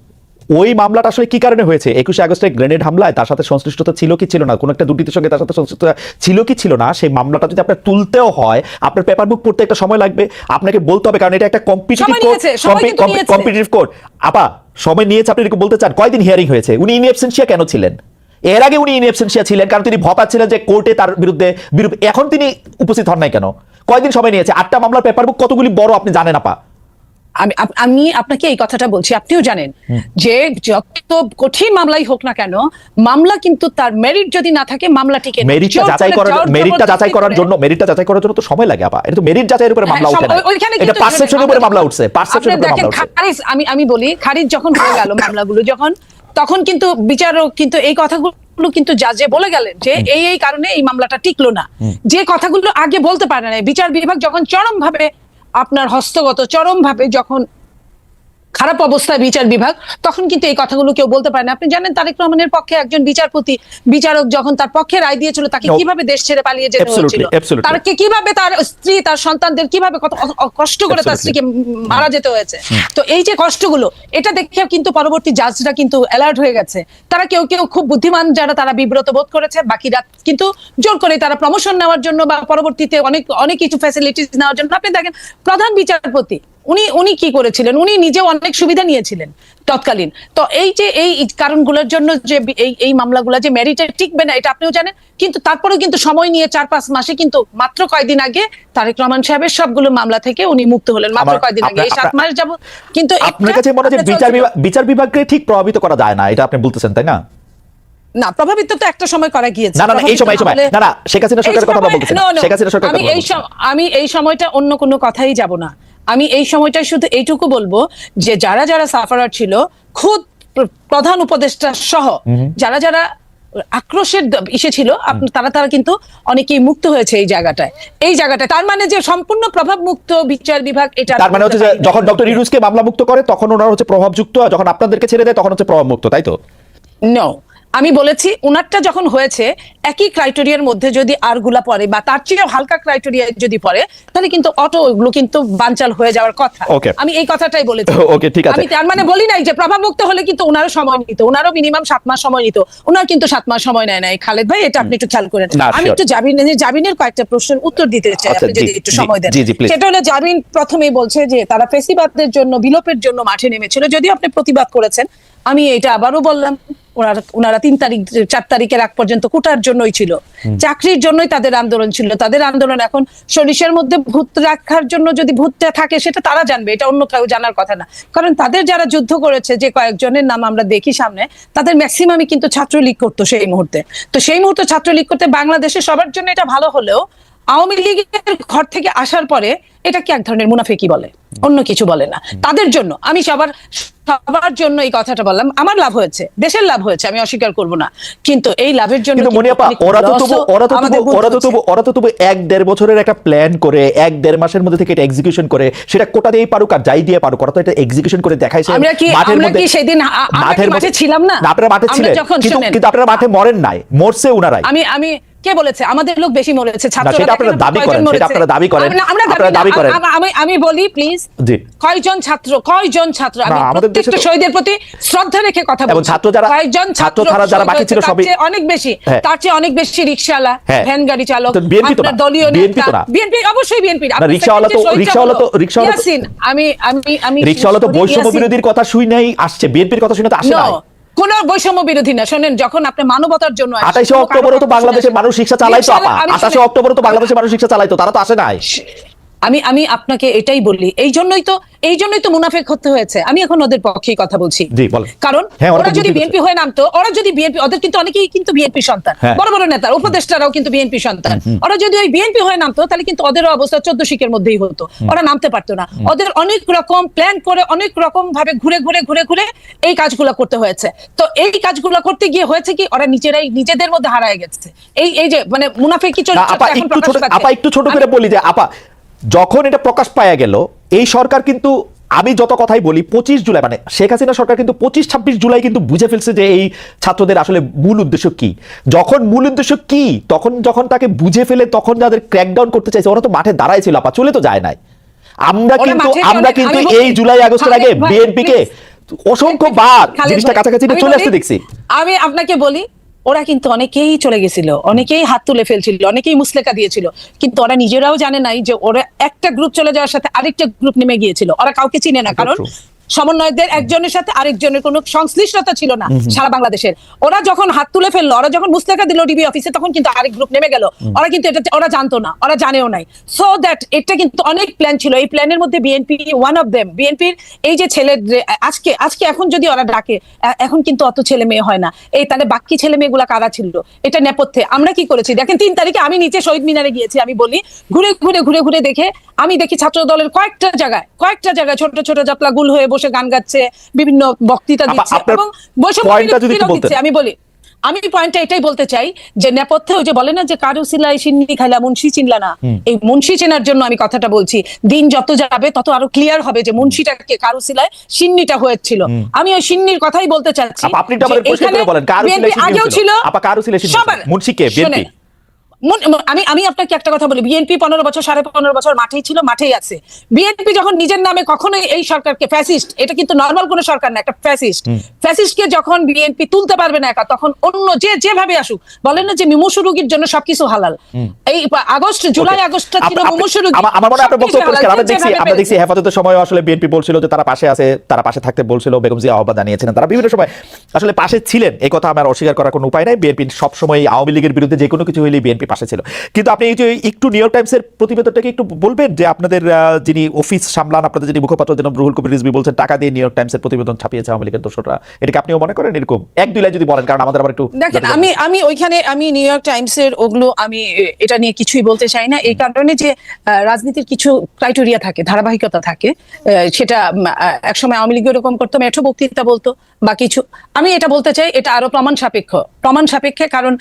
Speaker 1: ওই মামলাটা আসলে কি কারণে হয়েছে? 21 আগস্টে গ্রেনেড হামলায় তার সাথে সংশ্লিষ্টতা ছিল কি ছিল না, কোন একটা দুর্নীতির সঙ্গে তার সাথে সংশ্লিষ্টতা ছিল কি ছিল না, সেই মামলাটা যদি আপনার তুলতেও হয়, আপনার পেপার বুক পড়তে একটা সময় লাগবে, আপনাকে বলতে হবে, কারণ এটা একটা কম্পিটিটিভ কোর্ট। আপা সময় নিয়েছে, আপনি এরকম বলতে চান? কয়দিন হিয়ারিং হয়েছে? উনি ইন অ্যাবসেন্সিয়া কেন ছিলেন? এর আগে উনি ইন অ্যাবসেন্সিয়া ছিলেন কারণ তিনি ভয় পাচ্ছিলেন যে কোর্টে তার বিরুদ্ধে এখন তিনি উপস্থিত হন নাই কেন? কয়দিন সময় নিয়েছে? 8টা মামলার পেপার বুক কতগুলি বড় আপনি জানেন আপা?
Speaker 2: আমি আপনাকে এই কথাটা বলছি, আপনিও জানেন যে যত কঠিন মামলাই হোক না কেন, মামলা কিন্তু তার মেরিট যদি না থাকে মামলা টিকে না।
Speaker 1: মেরিটটা যাচাই করার জন্য তো সময় লাগে আপা। এটা তো মেরিট যাচাইয়ের উপরে মামলা উঠে না, এটা পারসেপশনের উপরে মামলা উঠছে, পারসেপশনের উপরে মামলা উঠছে।
Speaker 2: খারিজ, আমি বলি খারিজ যখন হয়ে গেল মামলাগুলো যখন, তখন কিন্তু বিচারক কিন্তু এই কথাগুলো কিন্তু জাজে বলে গেলেন যে এই কারণে এই মামলাটা টিকলো না। যে কথাগুলো আগে বলতে পারে না বিচার বিভাগ, যখন চরমভাবে আপনার হস্তগত, চরমভাবে যখন খারাপ অবস্থায় বিচার বিভাগ, তখন কিন্তু এই কথাগুলো কেউ বলতে পারে না। আপনি জানেন তারেক রহমানের পক্ষে একজন বিচারক যখন তার পক্ষে রায় দিয়েছিল, তাকে কিভাবে দেশ ছেড়ে পালিয়ে যেতে হয়েছিল, তাকে কিভাবে তার স্ত্রী তার সন্তানদের কিভাবে কত কষ্ট করে তার স্ত্রীকে মারা যেতে হয়েছে। তো এই যে কষ্টগুলো, এটা দেখে কিন্তু পরবর্তী জাজরা কিন্তু অ্যালার্ট হয়ে গেছে। তারা কেউ কেউ খুব বুদ্ধিমান যারা, তারা বিব্রত বোধ করেছে, বাকিরা কিন্তু জোর করে তারা প্রমোশন নেওয়ার জন্য বা পরবর্তীতে অনেক কিছু ফ্যাসিলিটিস নেওয়ার জন্য। আপনি দেখেন প্রধান বিচারপতি উনি কি করেছিলেন, উনি নিজেও অনেক সুবিধা নিয়েছিলেন তৎকালীন। তো এই যে এই কারণগুলোর জন্য যে এই মামলাগুলো যে মেরিটে টিকবে না, এটা আপনিও জানেন। কিন্তু তারপরেও কিন্তু সময় নিয়ে 4-5 মাসে, কিন্তু মাত্র কয়েকদিন আগে তারেক রহমান সাহেবের সবগুলো মামলা থেকে উনি মুক্ত হলেন মাত্র কয়েকদিন আগে, এই 7 মাস যাবত। কিন্তু
Speaker 1: আপনার কাছে মনে হয় যে বিচার বিভাগকে ঠিক প্রভাবিত করা যায় না, এটা আপনি বলতেছেন তাই না?
Speaker 2: না, প্রভাবিত তো একটা সময় করা গিয়েছে।
Speaker 1: না এই সময় না শেখ হাসিনা সরকারের কথা বলতেছেন, শেখ হাসিনা সরকার।
Speaker 2: আমি এই সময়টা অন্য কোনো কথাই যাব না। আমি এই সময়টা শুধু এইটুকু বলবো যে যারা যারা সাফারার ছিল, খুদ প্রধান উপদেষ্টা সহ যারা আক্রোশের ইসে ছিল, তারা কিন্তু অনেকেই মুক্ত হয়েছে এই জায়গাটায়। তার মানে যে সম্পূর্ণ প্রভাব মুক্ত বিচার বিভাগ, এটা
Speaker 1: তার মানে হচ্ছে যে যখন ডক্টর ইউনূসকে মামলা মুক্ত করে তখন ওনারা হচ্ছে প্রভাবযুক্ত, যখন আপনাদেরকে ছেড়ে দেয় তখন হচ্ছে প্রভাব মুক্ত, তাই তো?
Speaker 2: নো, আমি বলেছি উনারটা যখন হয়েছে একই ক্রাইটেরিয়ার মধ্যে যদি আরগুলা পড়ে বা তার চেয়ে হালকা ক্রাইটেরিয়া যদি পড়ে, তাহলে কিন্তু ওগুলো কিন্তু বানচাল হয়ে যাওয়ার কথা। আমি এই কথাটাই বলেছি।
Speaker 1: ওকে, ঠিক আছে।
Speaker 2: আমি তার মানে বলি নাই যে প্রভাবমুক্ত হলে কিন্তু ওনারও সময় নিত, ওনারও মিনিমাম 7 মাস সময় নিত। ওনার কিন্তু 7 মাস সময় নেয় নাই খালেদ ভাই, এটা আপনি একটু খেয়াল করেন। আমি একটু জাবিনের কয়েকটা প্রশ্নের উত্তর দিতে চাই, আপনি যদি একটু সময় দেন। সেটা হলো, জাবিন প্রথমেই বলছে যে তারা ফেসিবাদের জন্য, বিলোপের জন্য মাঠে নেমেছিল, যদিও আপনি প্রতিবাদ করেছেন। আমি এটা আবারও বললাম, ওনারা 4 তারিখের আগ পর্যন্ত কোটার জন্যই ছিল, চাকরির জন্যই তাদের আন্দোলন ছিল। তাদের আন্দোলন এখন সরিষার মধ্যে ভূত রাখার জন্য, যদি ভূতটা থাকে সেটা তারা জানবে, এটা অন্য কেউ জানার কথা না। কারণ তাদের যারা যুদ্ধ করেছে, যে কয়েকজনের নাম আমরা দেখি সামনে, তাদের ম্যাক্সিমামই কিন্তু ছাত্রলীগ করতো সেই মুহূর্তে। তো সেই মুহূর্তে ছাত্রলীগ করতে বাংলাদেশে সবার জন্য এটা ভালো হলেও, আওয়ামী লীগের ঘর থেকে আসার পরে এটাকে এক ধরনের মুনাফিকি বলে, অন্য কিছু বলে না। তাদের জন্য আমি সবার জন্য এই কথাটা বললাম। আমার লাভ হয়েছে, দেশের লাভ হয়েছে, আমি অস্বীকার করব না। কিন্তু এই লাভের জন্য
Speaker 1: ওরা তো তবু 1-1.5 বছরের একটা প্ল্যান করে 1-1.5 মাসের মধ্যে থেকে এটা এক্সিকিউশন করে, সেটা কোটা দিয়েই পারুক আর যাই দিয়ে পারুক, ওরা তো এটা এক্সিকিউশন করে দেখাইছে।
Speaker 2: আমরা কি সেদিন মাঠে ছিলাম না?
Speaker 1: আপনারা মাঠে ছিলেন, কিন্তু আপনারা মাঠে মরেন নাই, মরছে উনারাই।
Speaker 2: আমি কে বলেছে আমাদের লোক বেশি মরেছে?
Speaker 1: আপনারা দাবি করেন।
Speaker 2: আমি বলি প্লিজ, কয়জন ছাত্র আমি প্রত্যেকটা শহীদের প্রতি শ্রদ্ধা রেখে কথা বলছি। কয়জন ছাত্র যারা বাকি ছিল সবই অনেক বেশি, তার চেয়ে অনেক বেশি রিকশাওয়ালা, ভ্যান গাড়ি চালক, আপনার দলীয় নেতা, বিএনপি, অবশ্যই বিএনপি।
Speaker 1: রিকশাওয়ালা তো বৈষম্য বিরোধীর কথা শুই নাই আসছে, বিএনপির কথা শুনে তো আসে না।
Speaker 2: কোন বৈষম্য বিরোধী না। শোনেন, যখন আপনি মানবতার জন্য
Speaker 1: 28 অক্টোবরে তো বাংলাদেশের মানুষ রিকশা চালাইতো আপা, 28 অক্টোবরে তো বাংলাদেশের মানুষ রিকশা চালাইতো, তারা তো আসে নাই।
Speaker 2: আমি আপনাকে এটাই বলি, এই জন্যই তো মুনাফেক হতে হয়েছে। আমি এখন ওদের পক্ষেই কথা বলছি, কারণ ওরা যদি বিএনপি হয়ে নামতো, ওদের কিন্তু অনেকেই কিন্তু বিএনপি সন্তান, বড় বড় নেতা, উপদেষ্টারাও কিন্তু বিএনপি সন্তান। ওরা যদি ওই বিএনপি হয়ে নামতো, তাহলে কিন্তু ওদেরও অবস্থা 14 শিকের মধ্যেই হতো, ওরা নামতে পারতো না। ওদের অনেক রকম প্ল্যান করে, অনেক রকম ভাবে ঘুরে এই কাজগুলো করতে হয়েছে। তো এই কাজগুলো করতে গিয়ে হয়েছে কি, ওরা নিজেদের মধ্যে হারায় গেছে। এই যে মানে মুনাফেকি চরিত্র এখন প্রকাশ পাচ্ছে।
Speaker 1: আপা একটু ছোট করে বলি যে আপা, যখন এটা প্রকাশ পাওয়া গেল, এই সরকার কিন্তু, আমি যত কথাই বলি, 25 জুলাই মানে শেখ হাসিনা সরকার কিন্তু 25-26 জুলাই কিন্তু বুঝে ফেলছে যে এই ছাত্রদের আসলে মূল উদ্দেশ্য কি। যখন তাকে বুঝে ফেলে, তখন যাদের ক্র্যাকডাউন করতে চাইছে, ওরা তো মাঠে দাঁড়াইছিল আপা, চলে তো যায় নাই। আমরা কিন্তু এই জুলাই আগস্টের আগে বিএনপিকে অসংখ্য বার জিনিসটা কাছাকাছি চলে আসতে দেখছি।
Speaker 2: আমি আপনাকে বলি, ওরা কিন্তু অনেকেই চলে গেছিল, অনেকেই হাত তুলে ফেলছিল, অনেকেই মুসলেকা দিয়েছিল, কিন্তু ওরা নিজেরাও জানে নাই যে ওরা একটা গ্রুপ চলে যাওয়ার সাথে আরেকটা গ্রুপ নেমে গিয়েছিল। ওরা কাউকে চিনে না, কারণ সমন্বয়কদের একজনের সাথে আরেকজনের কোনো সংশ্লিষ্টতা ছিল না সারা বাংলাদেশের। ওরা যখন হাত তুলে ফেললো, ওরা যখন মুস্তাকা দিল ডিবি অফিসে, তখন কিন্তু আরেক গ্রুপ নেমে গেল। ওরা কিন্তু এটা ওরা জানতো না, ওরা জানেও নাই। সো দ্যাট এটা কিন্তু অনেক প্ল্যান ছিল। এই প্ল্যানের মধ্যে বিএনপি ওয়ান অফ দেম। বিএনপির এই যে ছেলে আজকে এখন যদি ওরা ডাকে, এখন কিন্তু অত ছেলে মেয়ে হয় না। এই তাহলে বাকি ছেলে মেয়েগুলা কারা ছিল এটা নেপথ্যে? আমরা কি করেছি দেখেন, 3 তারিখে আমি নিচে শহীদ মিনারে গিয়েছি। আমি বলি ঘুরে দেখে আমি দেখি ছাত্র দলের কয়েকটা জায়গায় ছোট ছোট জাতলা গুল হয়ে বসে গান গাচ্ছে, বিভিন্ন বক্তৃতা দিচ্ছে এবং দিচ্ছে। আমি পয়েন্টটা এটাই বলতে চাই যে নেপথ্যে ওই যে বলে না যে কারু সিলাই সিন্নি খাইলা মুন্সি চিনলা না, এই মুন্সি চেনার জন্য আমি কথাটা বলছি। দিন যত যাবে তত আরো ক্লিয়ার হবে যে মুন্সিটাকে কারু সিলাই সিন্নিটা হয়েছিল। আমি ওই সিন্নির কথাই বলতে চাচ্ছি।
Speaker 1: আপনি তো আমাদের পরিষ্কার করে বলেন কারু সিলাই সিন্নি
Speaker 2: আগেও ছিল,
Speaker 1: আপা কারু সিলাই সিন্নি মুন্সি কে? বিএনপি।
Speaker 2: আমি আপনাকে একটা কথা বলি, বিএনপি 15 বছর 15.5 বছর মাঠেই ছিল, মাঠেই আছে। বিএনপি যখন নিজের নামে কখনোই এই সরকারকে ফ্যাসিস্ট, এটা কিন্তু নরমাল কোন সরকার না, একটা ফ্যাসিস্টকে যখন বিএনপি তুলতে পারবে না একা, তখন অন্য যেভাবে আসুক, বলেন না যে মুমূর্ষু রোগীর জন্য সবকিছু হালাল। এই জুলাই আগস্টটা ছিল মুমূর্ষু রোগী।
Speaker 1: আমার মনে হয় আপনার বক্তব্য পরিষ্কার। আমরা দেখছি হেফাজতের সময় আসলে বিএনপি বলছিল যে তারা পাশে আছে, তারা পাশে থাকতে বলছিল, বেগম জিয়া আহ্বান জানিয়েছিলেন, তারা বিভিন্ন সময় আসলে পাশে ছিলেন। এই কথা আমার অস্বীকার করার কোনো উপায় নাই। বিএনপি সবসময় আওয়ামী লীগের বিরুদ্ধে যে কোনো কিছু হইলেই বিএনপি পাশে ছিল। কিন্তু আপনি এই যে একটু নিউ ইয়র্ক টাইমসের প্রতিবেদনটাকে একটু বলবেন যে আপনাদের যিনি অফিস সামলান, আপনাদের যিনি মুখপাত্র জনাব রুহুল কবির রিজভী বলছেন টাকা দিয়ে নিউ ইয়র্ক টাইমসের প্রতিবেদন ছাপিয়েছে আওয়ামী লীগের দোষরা। এটাকে আপনিও মনে করেন এরকম? 1-2 লাইন যদি বলেন, কারণ আমাদের আবার একটু
Speaker 2: দেখেন, আমি ওইখানে আমি নিউ ইয়র্ক টাইমসের ওগুলো আমি এটা নিয়ে কিছুই বলতে চাই না। এই কারণে যে রাজনীতির কিছু ক্রাইটেরিয়া থাকে, ধারাবাহিকতা থাকে। সেটা একসময় আওয়ামী লীগ এরকম করতো, মেঠো বক্তৃতা বলতো বা কিছু। আমি এটা বলতে চাই এটা আরো প্রমাণ সাপেক্ষে, কারণ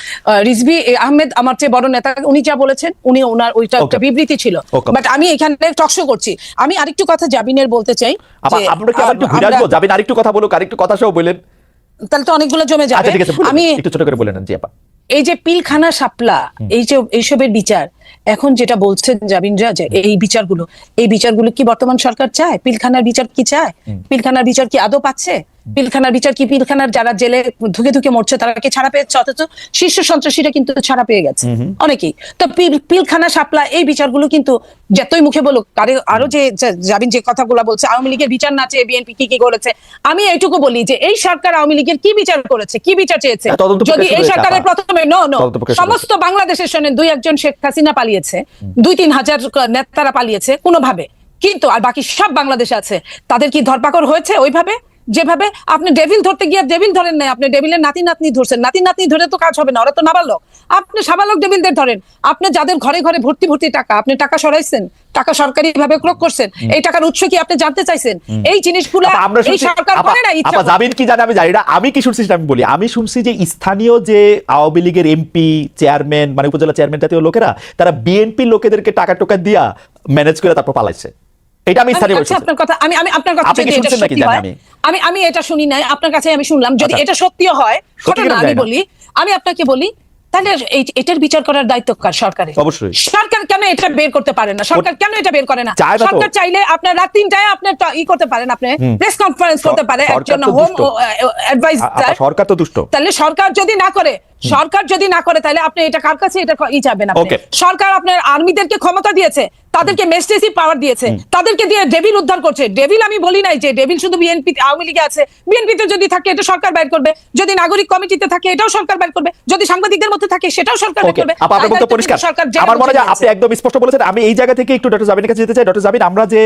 Speaker 2: রিজভী আহমেদ আমার চেয়ে বড় নেতা, উনি যা বলেছেন ওনার ওইটা একটা বিবৃতি ছিল। বাট আমি এখানে টকশো করছি। আমি আরেকটু কথা জাবিনের বলতে চাই।
Speaker 1: আমরা কি আরেকটু ঘুরে আসবো? জাবিন আরেকটু কথা বলুক, আরেকটু কথা সহ বলেন,
Speaker 2: তাহলে তো অনেকগুলো জমে যাবে।
Speaker 1: আমি একটু ছোট করে বলেন জি আপা।
Speaker 2: এই যে পিলখানা শাপলা, এই যে এইসবের বিচার এখন যেটা বলছেন জাবিনরা, যে এই বিচারগুলো কি বর্তমান সরকার চায়? পিলখানার বিচার কি চায়? পিলখানার বিচার কি আদৌ পাচ্ছে? পিলখানার বিচার কি, পিলখানার যারা জেলে ধুকে মরছে তারা কি ছাড়া পেয়েছে? অথচ শীর্ষ সন্ত্রাসীরা কিন্তু ছাড়া পেয়ে গেছে অনেকেই। তো পিলখানা শাপলা এই বিচারগুলো কিন্তু যতই মুখে বলুক, আরো যে জাবিন যে কথাগুলো বলছে আওয়ামী লীগের বিচার না চেয়ে বিএনপি কি করেছে, আমি এইটুকু বলি যে এই সরকার আওয়ামী লীগের কি বিচার করেছে, কি বিচার চেয়েছে? যদি এই সরকারের প্রথমে সমস্ত বাংলাদেশের শোনেন 2-1 শেখ হাসিনা পালিয়েছে, 2-3 হাজার নেতারা পালিয়েছে কোনোভাবে, কিন্তু আর বাকি সব বাংলাদেশে আছে, তাদের কি ধরপাকড় হয়েছে ওইভাবে? যেভাবে আপনি ডেভিল ধরতে গিয়ে ডেভিল ধরেন নাই, আপনি ডেভিলের নাতি ধরছেন। নাতি ধরে তো কাজ হবে না, ওরা তো নাবালক। আপনি সাবালক ডেভিলদের ধরেন। আপনি যাদের ঘরে ঘরে ভর্তি টাকা, আপনি টাকা সরাইছেন, টাকা সরকারি ভাবে ক্রয় করছেন, এই টাকার উৎস কি আপনি জানতে চাইছেন? এই জিনিসগুলো এই সরকার করে না।
Speaker 1: আপা জাবিন কি জানে আমি জানি না, আমি কি শুনছি আমি বলি। আমি শুনছি যে স্থানীয় যে আওয়ামী লীগের এমপি, চেয়ারম্যান, মানে উপজেলা চেয়ারম্যান জাতীয় লোকেরা, তারা বিএনপি লোকেদেরকে টাকা দিয়া ম্যানেজ করে তারপর পালাইছে। এটা আমি স্থানীয়
Speaker 2: আপনার কথা, আমি আপনার কথা, যদি এটা সত্যি হয়, আমি এটা শুনি নাই, আপনার কাছে আমি শুনলাম। যদি এটা সত্যিও হয় ঘটনা, আমি আপনাকে বলি, তাহলে এটার বিচার করার দায়িত্ব কার? সরকারের।
Speaker 1: অবশ্যই।
Speaker 2: সরকার কেন এটা বের করতে পারে না? সরকার কেন এটা বের করে না? সরকার চাইলে আপনার রাত 3টায় আপনার করতে পারেন, আপনি প্রেস কনফারেন্স করতে পারে একজন হোম অ্যাডভাইজার।
Speaker 1: সরকার তো দুষ্ট।
Speaker 2: তাহলে সরকার যদি না করে তাহলে আপনি এটা কার কাছে এটা যাবেন? আপনি সরকার আপনার আর্মিদেরকে ক্ষমতা দিয়েছে, তাদেরকে মেজিস্ট্রেসি পাওয়ার দিয়েছে, তাদেরকে দিয়ে ডেভিল উদ্ধার করছে। ডেভিল আমি বলি নাই যে ডেভিল শুধু বিএনপি আওয়ামী লীগে আছে। বিএনপিতে যদি থাকে এটা সরকার বাইর করবে, যদি নাগরিক কমিটিতে থাকে এটাও সরকার বাইর করবে, যদি সাংবাদিকদের মধ্যে থাকে সেটাও সরকার বাইর করবে।
Speaker 1: আপনার বক্তব্য পরিষ্কার। আমার মনে হয় আপনি একদম স্পষ্ট বলেছেন। আমি এই জায়গা থেকে একটু ডক্টর জাবিনের কাছে যেতে চাই। ডক্টর জাবিন, আমরা যে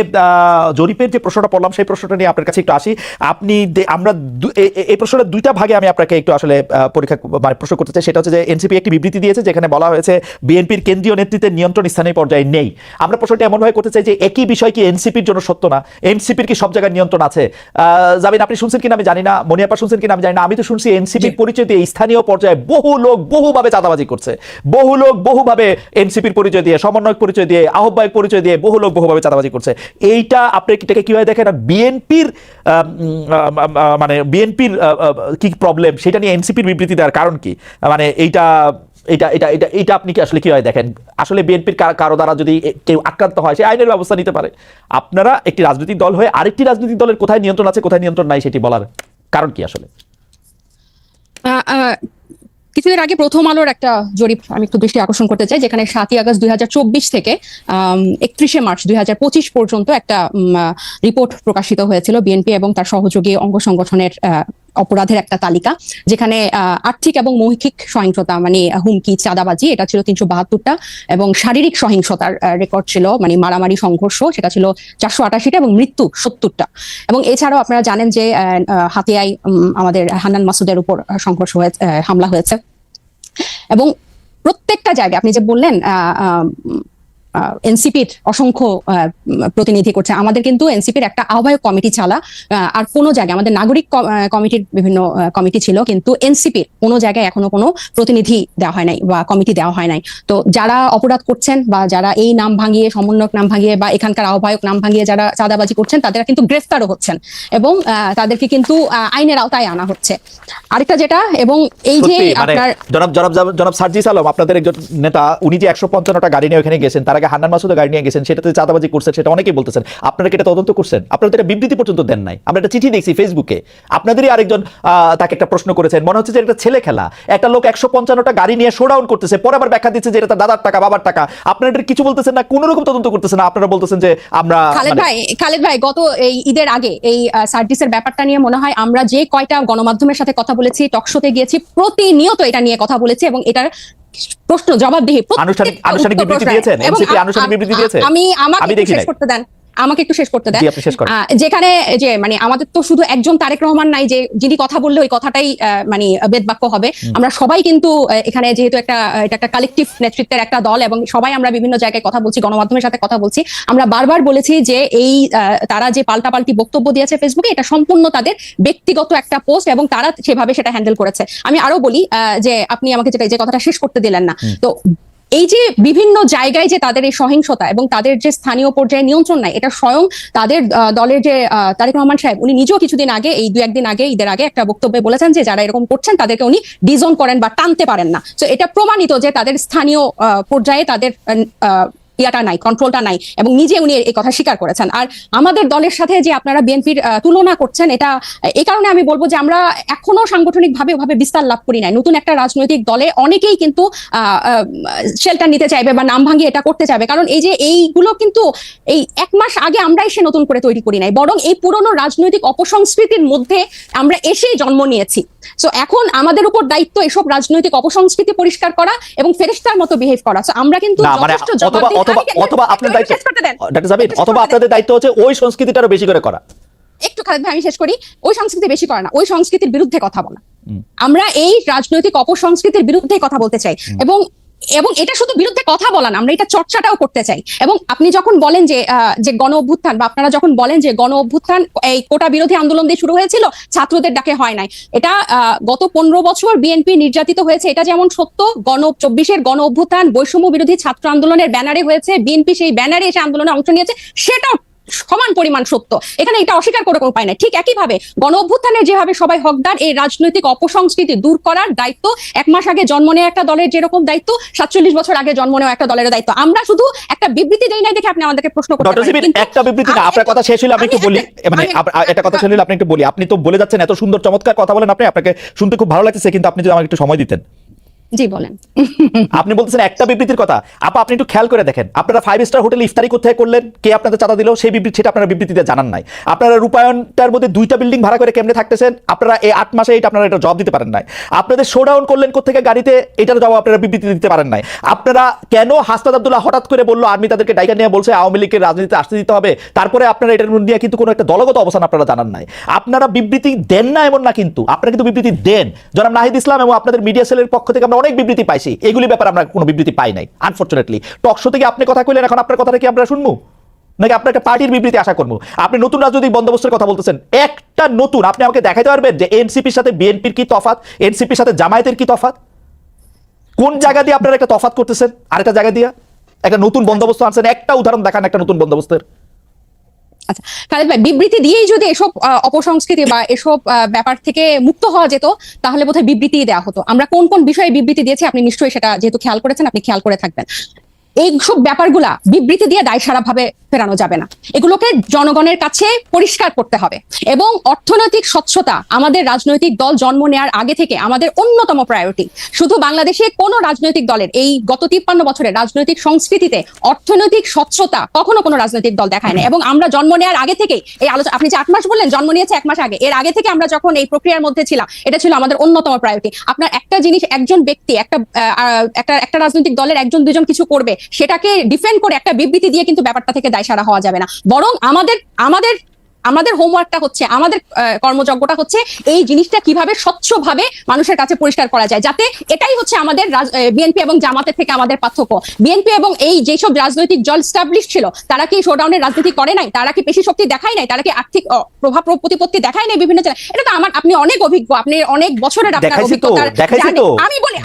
Speaker 1: জরিপের যে প্রশ্নটা পড়লাম সেই প্রশ্নটা নিয়ে আপনার কাছে একটু আসি। আমরা এই প্রশ্নটা 2টা ভাগে আমি আপনাকে একটু আসলে প্রশ্ন করতে চাই। সেটা হচ্ছে যে এনসিপি একটি বিবৃতি দিয়েছে যেখানে বলা হয়েছে বিএনপির কেন্দ্রীয় নেতৃত্বের নিয়ন্ত্রণ স্থানীয় পর্যায়ে নেই। আমরা প্রশ্নটা এমন ভাবে করতে চাই যে একই বিষয় কি এনসিপির জন্য সত্য না? এনসিপির কি সব জায়গায় নিয়ন্ত্রণ আছে? জাবিন, আপনি শুনছেন কিনা আমি জানি না, মনিয়াপা শুনছেন কিনা আমি জানি না। আমি তো শুনছি এনসিপির পরিচয় দিয়ে স্থানীয় পর্যায়ে বহু লোক বহুভাবে চাঁদাবাজি করছে, বহু লোক বহুভাবে এনসিপির পরিচয় দিয়ে, সমন্বয়ক পরিচয় দিয়ে, আহ্বায়ক পরিচয় দিয়ে বহু লোক বহুভাবে চাঁদাবাজি করছে। এইটা আপনি এটাকে কিভাবে দেখেন? আর বিএনপির কি প্রবলেম সেটা নিয়ে এনসিপির বিবৃতি দেওয়ার কারণ কি? মানে এইটা আপনি কি আসলে কিভাবে দেখেন? আসলে বিএনপির কারো দ্বারা যদি কেউ আক্রান্ত হয় সে আইনের ব্যবস্থা নিতে পারে। আপনারা একটি রাজনৈতিক দল হয়ে আরেকটি রাজনৈতিক দলের কোথায় নিয়ন্ত্রণ আছে কোথায় নিয়ন্ত্রণ নাই সেটি বলার কারণ কি আসলে?
Speaker 3: কিছুদিন আগে প্রথম আলোর একটা জরিপ আমি একটু দৃষ্টি আকর্ষণ করতে চাই, যেখানে 7ই আগস্ট 2024 থেকে 31শে মার্চ 2025 পর্যন্ত একটা রিপোর্ট প্রকাশিত হয়েছিল বিএনপি এবং তার সহযোগী অঙ্গ সংগঠনের অপরাধের একটা তালিকা, যেখানে আর্থিক এবং মৌখিক সহিংসতা মানে হুমকি, চাঁদাবাজি, এটা ছিল 372টা, এবং শারীরিক সহিংসতার রেকর্ড ছিল মানে মারামারি, সংঘর্ষ, সেটা ছিল 488টা, এবং মৃত্যু 70টা। এবং এছাড়াও আপনারা জানেন যে হাতিয়ায় আমাদের হান্নান মাসুদের উপর সংঘর্ষ হয়েছে, হামলা হয়েছে। এবং প্রত্যেকটা জায়গায় আপনি যে বললেন এনসিপির অসংখ্য প্রতিনিধি করছে, আমাদের কিন্তু এনসিপির একটা আহ্বায়ক কমিটি ছাড়া আর কোনো জায়গায়, আমাদের নাগরিক কমিটির বিভিন্ন কমিটি ছিল, কিন্তু এনসিপির কোনো জায়গায় এখনো কোনো প্রতিনিধি দেওয়া হয় নাই বা কমিটি দেওয়া হয় নাই। তো যারা অপরাধ করছেন বা যারা এই নাম ভাঙিয়ে, সমন্বয়ক নাম ভাঙিয়ে বা এখানকার আহ্বায়ক নাম ভাঙিয়ে যারা চাঁদাবাজি করছেন, তাদের কিন্তু গ্রেফতারও হচ্ছেন এবং তাদেরকে কিন্তু আইনের আওতায় আনা হচ্ছে। আরেকটা যেটা, এবং এই যে আপনার
Speaker 1: জনাব সার্জিস আলম, আপনাদের একজন নেতা, উনি যে 155টা গাড়ি নিয়ে ওখানে গেছেন, তার আগে হান্নান মাসুদের গাড়ি নিয়ে গেছেন, সেটাতে চাঁদাবাজি করছেন, সেটা অনেকেই বলতেছেন। আপনারা কি এটা তদন্ত করছেন? আপনারা তো এটা বিবৃতি পর্যন্ত দেন নাই। আমরা একটা চিঠি দেখছি ফেসবুকে, আপনাদেরই আরেকজন তাকে একটা প্রশ্ন করেছেন, মনে হচ্ছে যে এটা ছেলে খেলা। একটা লোক 155টা গাড়ি নিয়ে শোডাউন করতেছে, পরে আবার ব্যাখ্যা দিচ্ছে যে এটা তার দাদার টাকা, বাবার টাকা। আপনারা এটা কিছু বলতেছেন না, কোনো রকম তদন্ত করতেছেন না। আপনারা বলতেছেন যে আমরা
Speaker 3: খালেদ ভাই গত এই ঈদের আগে এই সার্জিসের ব্যাপারটা নিয়ে মনে হয় আমরা যে কয়টা গণমাধ্যমের সাথে কথা বলেছি, টকশোতে গিয়েছি, প্রতিনিয়ত এটা নিয়ে কথা বলেছি এবং এটার প্রশ্ন জবাবদিহি
Speaker 1: আনুষ্ঠানিক বিবৃতি দিয়েছেন, এনসিপি আনুষ্ঠানিক বিবৃতি দিয়েছে।
Speaker 3: আমাকে শেষ করতে দেন, আমাকে একটু শেষ করতে দেন। যেখানে যে মানে আমাদের তো শুধু একজন তারেক রহমান নাই যে যিনি কথা বললে ওই কথাটাই মানে বেদবাক্য হবে। আমরা সবাই কিন্তু এখানে যেহেতু এটা একটা কালেকটিভ নেতৃত্বের একটা দল এবং সবাই আমরা বিভিন্ন জায়গায় কথা বলছি, গণমাধ্যমের সাথে কথা বলছি। আমরা বারবার বলেছি যে এই তারা যে পাল্টাপাল্টি বক্তব্য দিয়েছে ফেসবুকে, এটা সম্পূর্ণ তাদের ব্যক্তিগত একটা পোস্ট এবং তারা সেভাবে সেটা হ্যান্ডেল করেছে। আমি আরো বলি যে আপনি আমাকে যে কথাটা শেষ করতে দিলেন না, তো এই যে বিভিন্ন জায়গায় যে তাদের এই সহিংসতা এবং তাদের যে স্থানীয় পর্যায়ে নিয়ন্ত্রণ নাই, এটা স্বয়ং তাদের দলের যে তারেক রহমান সাহেব, উনি নিজেও কিছুদিন আগে, এই 2-1 দিন আগে, ঈদের আগে একটা বক্তব্যে বলেছেন যে যারা এরকম করছেন তাদেরকে উনি ডিজোন করেন বা টানতে পারেন না। তো এটা প্রমাণিত যে তাদের স্থানীয় পর্যায়ে তাদের ইয়াটা নাই, কন্ট্রোলটা নাই, এবং নিজে উনি এই কথা স্বীকার করেছেন। আর আমাদের দলের সাথে যে আপনারা বিএনপির তুলনা করছেন, এটা এই কারণে আমি বলবো যে আমরা এখনো সাংগঠনিকভাবে ওভাবে বিস্তার লাভ করি নাই। নতুন একটা রাজনৈতিক দলে অনেকেই কিন্তু শেল্টার নিতে চাইবে বা নাম ভাঙিয়ে এটা করতে চাইবে, কারণ এই যে এইগুলো কিন্তু এই 1 মাস আগে আমরা এসে নতুন করে তৈরি করি নাই, বরং এই পুরনো রাজনৈতিক অপসংস্কৃতির মধ্যে আমরা এসেই জন্ম নিয়েছি। সো এখন আমাদের উপর দায়িত্ব এসব রাজনৈতিক অপসংস্কৃতি পরিষ্কার করা এবং ফেরেশতার মতো বিহেভ করা। সো আমরা কিন্তু
Speaker 1: অথবা আপনাদের দায়িত্ব হচ্ছে ওই সংস্কৃতিটারও বেশি করে করা।
Speaker 3: একটু খালেদ ভাই আমি শেষ করি। ওই সংস্কৃতি বেশি করা না, ওই সংস্কৃতির বিরুদ্ধে কথা বলা। আমরা এই রাজনৈতিক অপসংস্কৃতির বিরুদ্ধে কথা বলতে চাই এবং এটা শুধু বিরুদ্ধে কথা বলা না, আমরা এটা চর্চাটাও করতে চাই। এবং আপনি যখন বলেন যে গণ অভ্যুত্থান, বা আপনারা যখন বলেন যে গণ অভ্যুত্থান এই কোটা বিরোধী আন্দোলন দিয়ে শুরু হয়েছিল, ছাত্রদের ডাকে হয় নাই, এটা গত 15 বছর বিএনপি নির্যাতিত হয়েছে, এটা যেমন সত্য। 24-এর গণ অভ্যুত্থান বৈষম্য বিরোধী ছাত্র আন্দোলনের ব্যানারে হয়েছে, বিএনপি সেই ব্যানারে এসে আন্দোলনে অংশ নিয়েছে, সেটাও সমান পরিমাণ সত্য। এখানে এটা অস্বীকার করে কোনো উপায় নাই। ঠিক একইভাবে গণ অভ্যুত্থানের যেভাবে সবাই হকদার, এই রাজনৈতিক অপসংস্কৃতি দূর করার দায়িত্ব 1 মাস আগে জন্ম নেওয়া একটা দলের যেরকম দায়িত্ব, 47 বছর আগে জন্ম নেওয়া একটা দলের দায়িত্ব। আমরা শুধু একটা বিবৃতি দেই নাই দেখে আপনি আমাদেরকে প্রশ্ন করতে পারেন।
Speaker 1: একটা বিবৃতি না, আপনার কথা শেষ হলো আমি একটু বলি, মানে এটা কথা শেষ হলো আপনি একটু বলি। আপনি তো বলে যাচ্ছেন, এত সুন্দর চমৎকার কথা বলেন আপনি, আপনাকে শুনতে খুব ভালো লাগছে, কিন্তু আপনি যদি আমাকে একটু সময় দিতেন।
Speaker 3: জি বলেন।
Speaker 1: আপনি বলতেছেন একটা বিবৃতির কথা, আপা আপনি একটু খেয়াল করে দেখেন, আপনারা 5 স্টার হোটেলে ইফতারি কোথায় করলেন, কে আপনাদের চাঁদা দিল, সেই বিবৃতি সেটা আপনারা বিবৃতিতে জানান নাই। আপনারা রূপায়ণটার মধ্যে 2টা বিল্ডিং ভাড়া করে কেমনে থাকতেছেন, আপনারা এই 8 মাসে এটা আপনারা এটা জবাব দিতে পারেন নাই। আপনাদের শোডাউন করলেন কোথেকে গাড়িতে, এটার জবাব আপনারা বিবৃতি দিতে পারেন নাই। আপনারা কেন হাসনাত আব্দুল্লাহ হঠাৎ করে বললো আর্মি তাদেরকে ডাইকা নিয়ে বলছে আওয়ামী লীগের রাজনীতিতে আসতে দিতে হবে, তারপরে আপনারা এটার নিয়ে কিন্তু কোনো একটা দলগত অবস্থান আপনারা জানান নাই। আপনারা বিবৃতি দেন না এমন না, কিন্তু আপনারা কিন্তু বিবৃতি দেন। জনাব নাহিদ ইসলাম এবং আপনাদের মিডিয়া সেলের পক্ষ থেকে আমরা অনেক বিবৃতি পাইছি, এগুলি ব্যাপারে আমরা কোনো বিবৃতি পাই নাই আনফরচুনেটলি। টক শো থেকে আপনি কথা কইলেন, এখন আপনার কথাটা কি আমরা শুনবো নাকি আপনার একটা পার্টির বিবৃতি আশা করবো? আপনি নতুন রাজনৈতিক বন্দোবস্তের কথা বলতেছেন, একটা নতুন, আপনি আমাকে দেখাইতে পারবেন যে এনসিপির সাথে বিএনপির কি তফাৎ, এনসিপির সাথে জামায়াতের কি তফাৎ? কোন জায়গা দিয়ে আপনারা একটা তফাৎ করতেছেন আরেকটা জায়গা দিয়ে একটা নতুন বন্দোবস্ত আনছেন? একটা উদাহরণ দেখান একটা নতুন বন্দোবস্তের।
Speaker 3: আচ্ছা খালেদ ভাই, বিবৃতি দিয়েই যদি এসব অপসংস্কৃতি বা এসব ব্যাপার থেকে মুক্ত হওয়া যেত, তাহলে বোধহয় বিবৃতি দেওয়া হতো। আমরা কোন কোন বিষয়ে বিবৃতি দিয়েছি আপনি নিশ্চয়ই সেটা যেহেতু খেয়াল করেছেন, আপনি খেয়াল করে থাকবেন। এইসব ব্যাপারগুলা বিবৃতি দিয়ে দায়সারা ভাবে ফেরানো যাবে না, এগুলোকে জনগণের কাছে পরিষ্কার করতে হবে। এবং অর্থনৈতিক স্বচ্ছতা আমাদের রাজনৈতিক দল জন্ম নেওয়ার আগে থেকে আমাদের অন্যতম প্রায়োরিটি। শুধু বাংলাদেশে কোনো রাজনৈতিক দলের এই গত 53 বছরের রাজনৈতিক সংস্কৃতিতে অর্থনৈতিক স্বচ্ছতা কখনো কোনো রাজনৈতিক দল দেখায় না। এবং আমরা জন্ম নেওয়ার আগে থেকেই এই আলোচনা, আপনি যে 8 মাস বললেন, জন্ম নিয়েছে 1 মাস আগে, এর আগে থেকে আমরা যখন এই প্রক্রিয়ার মধ্যে ছিলাম, এটা ছিল আমাদের অন্যতম প্রায়োরিটি। আপনার একটা জিনিস, একজন ব্যক্তি একটা রাজনৈতিক দলের একজন দুজন কিছু করবে, সেটাকে ডিফেন্ড করে একটা বিবৃতি দিয়ে কিন্তু ব্যাপারটা থেকে দায়সারা হওয়া যাবে না। বরং আমাদের হোমওয়ার্কটা হচ্ছে, আমাদের কর্মযজ্ঞটা হচ্ছে এই জিনিসটা কিভাবে স্বচ্ছভাবে মানুষের কাছে পরিষ্কার করা যায়, যাতে এটাই হচ্ছে আমাদের বিএনপি এবং জামাতের থেকে আমাদের পার্থক্য। বিএনপি এবং এই যেসব রাজনৈতিক দল স্টাবলিশ ছিল, তারা কি শোডাউনের রাজনীতি করে নাই? তারা কি পেশি শক্তি দেখায় নাই? তারা কি আর্থিক প্রভাব প্রতিপত্তি দেখায় নাই বিভিন্ন জায়গায়? এটা তো আপনি অনেক অভিজ্ঞ, আপনি অনেক বছরের আপনার অভিজ্ঞতা। আমি বলি,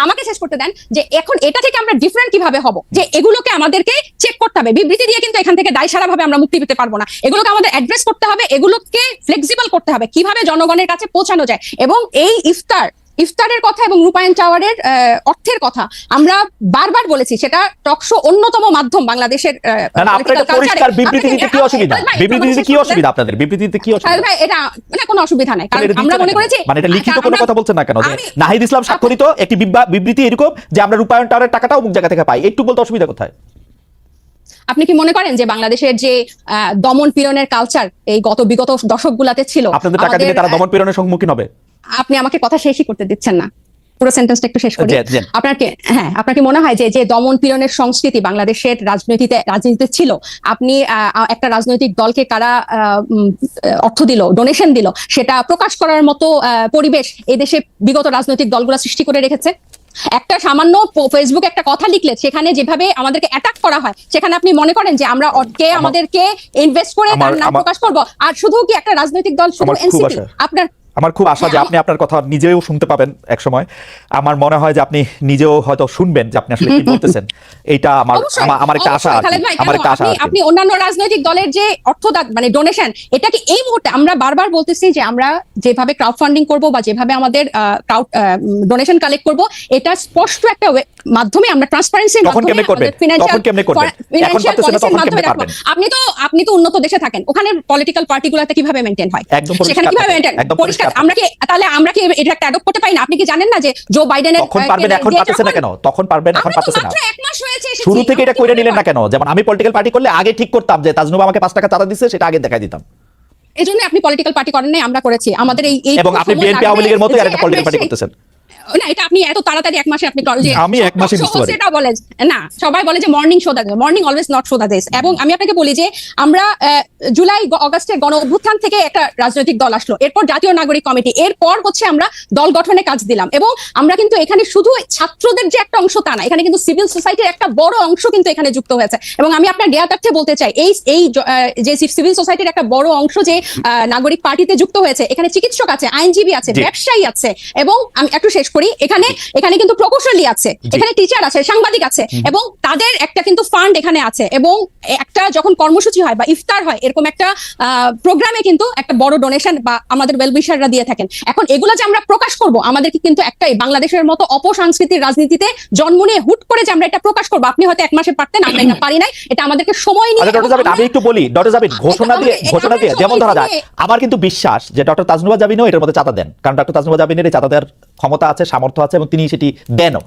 Speaker 3: আমাকে শেষ করতে দেন যে এখন এটা থেকে আমরা ডিফারেন্ট কিভাবে হব, যে এগুলোকে আমাদেরকে চেক করতে হবে। বিবৃতি দিয়ে কিন্তু এখান থেকে দায়সারা ভাবে আমরা মুক্তি পেতে পারবো না। এগুলোকে আমাদের অ্যাড্রেস করতে হবে, এগুলোকে ফ্লেক্সিবল করতে হবে, কিভাবে জনগণের কাছে পৌঁছানো যায়। এবং এই ইফতারের কথা এবং রূপায়ণ টাওয়ারের অর্থের কথা আমরা বারবার বলেছি, সেটা টকশো অন্যতম মাধ্যম বাংলাদেশের।
Speaker 1: আপনাদের বিবৃতিতে কি অসুবিধা?
Speaker 3: ভাই, এটা মানে কোনো অসুবিধা নাই, কারণ আমরা মনে করেছি
Speaker 1: মানে এটা লিখিত কোনো কথা বলছেন না কেন? নাহিদ ইসলাম স্বাক্ষরিত একটি বিবৃতি এরকম যে আমরা রূপায়ণ টাওয়ারের টাকাটাও অমুক জায়গা থেকে পাই, একটু বলতে অসুবিধা কোথায়?
Speaker 3: আপনি কি মনে করেন যে বাংলাদেশের যে দমন পীড়নের কালচার এই বিগত দশকগুলোতে ছিল,
Speaker 1: আপনাদের টাকা দিলে তারা দমন পীড়নের সম্মুখীন হবে?
Speaker 3: আপনি আমাকে কথা শেষই করতে দিচ্ছেন না, পুরো সেন্টেন্সটা একটু শেষ করি। আপনার কি মনে হয় যে দমন পীড়নের সংস্কৃতি বাংলাদেশের রাজনীতিতে ছিল, আপনি একটা রাজনৈতিক দলকে কারা অর্থ দিল, ডোনেশন দিল, সেটা প্রকাশ করার মতো পরিবেশ এই দেশে বিগত রাজনৈতিক দলগুলো সৃষ্টি করে রেখেছে? একটা সামান্য ফেসবুকে একটা কথা লিখলে সেখানে যেভাবে আমাদেরকে অ্যাটাক করা হয়, সেখানে আপনি মনে করেন যে আমরা আমাদেরকে ইনভেস্ট করে তার নাম প্রকাশ করব? আর শুধু কি একটা রাজনৈতিক দল, শুধু এনসিপি?
Speaker 1: আমার খুব আশা যে আপনি আপনার কথা নিজেও শুনতে পাবেন এক সময়। আমার মনে হয় যে আপনি নিজেও হয়তো শুনবেন যে আপনি আসলে কি বলতেছেন। এটা আমার একটা আশা।
Speaker 3: আপনি অন্যান্য রাজনৈতিক দলের যে মানে ডোনেশন, এটা কি এই মুহূর্তে আমরা বারবার বলতেছি যে আমরা যেভাবে ক্রাউড ফান্ডিং করব বা যেভাবে আমাদের ডোনেশন কালেক্ট করব, এটা স্পষ্ট একটা মাধ্যমে আমরা ট্রান্সপারেন্সির মাধ্যমে আপনি তো উন্নত দেশে থাকেন, ওখানে পলিটিক্যাল পার্টিগুলোতে কিভাবে মেইনটেইন হয়, সেখানে কিভাবে মেইনটেইন পরিষ্কার। আমরা কি এটা একটা অ্যাডপ্ট করতে পারি না? আপনি কি জানেন না যে জো বাইডেনের
Speaker 1: তখন পারবেন, এখন পারতেছেন না কেন? তখন পারবেন, এখন পারতেছেন না।
Speaker 3: মাত্র 1 মাস হয়েছে এসেছি,
Speaker 1: শুরু থেকে এটা কইরা নিলেন না কেন? যেমন আমি পলিটিক্যাল পার্টি করলে আগে ঠিক করতাম যে তাজনুবা আমাকে 5 টাকা চাঁদা দিচ্ছে, সেটা আগে দেখাই দিতাম।
Speaker 3: এজন্য আপনি পলিটিক্যাল পার্টি করেন নাই, আমরা করেছি। আমাদের এই
Speaker 1: এবং আপনি বিএনপি আওয়ামী লীগের মতো আরেকটা পলিটিক্যাল পার্টি করতেছেন
Speaker 3: না, এটা আপনি এত তাড়াতাড়ি 1 মাসে আপনি যে
Speaker 1: আমি 1 মাসে বুঝতে পারি
Speaker 3: সেটা বলে না। সবাই বলে যে morning show the, morning always not show the this. এবং আমি আপনাকে বলি যে আমরা জুলাই আগস্টের গণ অভ্যুত্থান থেকে একটা রাজনৈতিক দল আসলো, এরপর জাতীয় নাগরিক কমিটি, এরপর হচ্ছে আমরা দল গঠনে কাজ দিলাম। এবং আমরা কিন্তু এখানে শুধু ছাত্রদের যে একটা অংশ তা না, এখানে কিন্তু সিভিল সোসাইটির একটা বড় অংশ কিন্তু এখানে যুক্ত হয়েছে। এবং আমি আপনার জ্ঞাতার্থে বলতে চাই, এই যে সিভিল সোসাইটির একটা বড় অংশ যে নাগরিক পার্টিতে যুক্ত হয়েছে, এখানে চিকিৎসক আছে, আইনজীবী আছে, ব্যবসায়ী আছে। এবং আমি একটু শেষ করি, এখানে কিন্তু প্রকৌশলী আছে, এখানে টিচার আছে, সাংবাদিক আছে, এবং তাদের একটা কিন্তু ফান্ড এখানে আছে। এবং একটা যখন কর্মসূচি হয় বা ইফতার হয়, এরকম একটা প্রোগ্রামে কিন্তু একটা বড় ডোনেশন বা আমাদের ওয়েলউইশাররা দিয়ে থাকেন। এখন এগুলো যে আমরা প্রকাশ করব, আমাদেরকে কিন্তু একটাই বাংলাদেশের মতো অপসংস্কৃতির রাজনীতিতে জন্ম নিয়ে হুট করে যে আমরা এটা প্রকাশ করব, আপনি হয়তো 1 মাসে পারতেন, আমরা এটা পারি নাই। এটা আমাদেরকে সময় নিয়ে।
Speaker 1: আমি একটু বলি, ডক্টর জাবির ঘোষণা দিয়ে যেমন ধরা যায়, আমার কিন্তু বিশ্বাস যে ডক্টর তাজনুবা জাবিনও এটার মধ্যে চাঁদা দেন, কারণ ডক্টর তাজনুবা জাবিনের এই চাঁদা দেওয়ার ক্ষমতা আছে, সামর্থ্য আছে, এবং তিনি সেটি দেনও।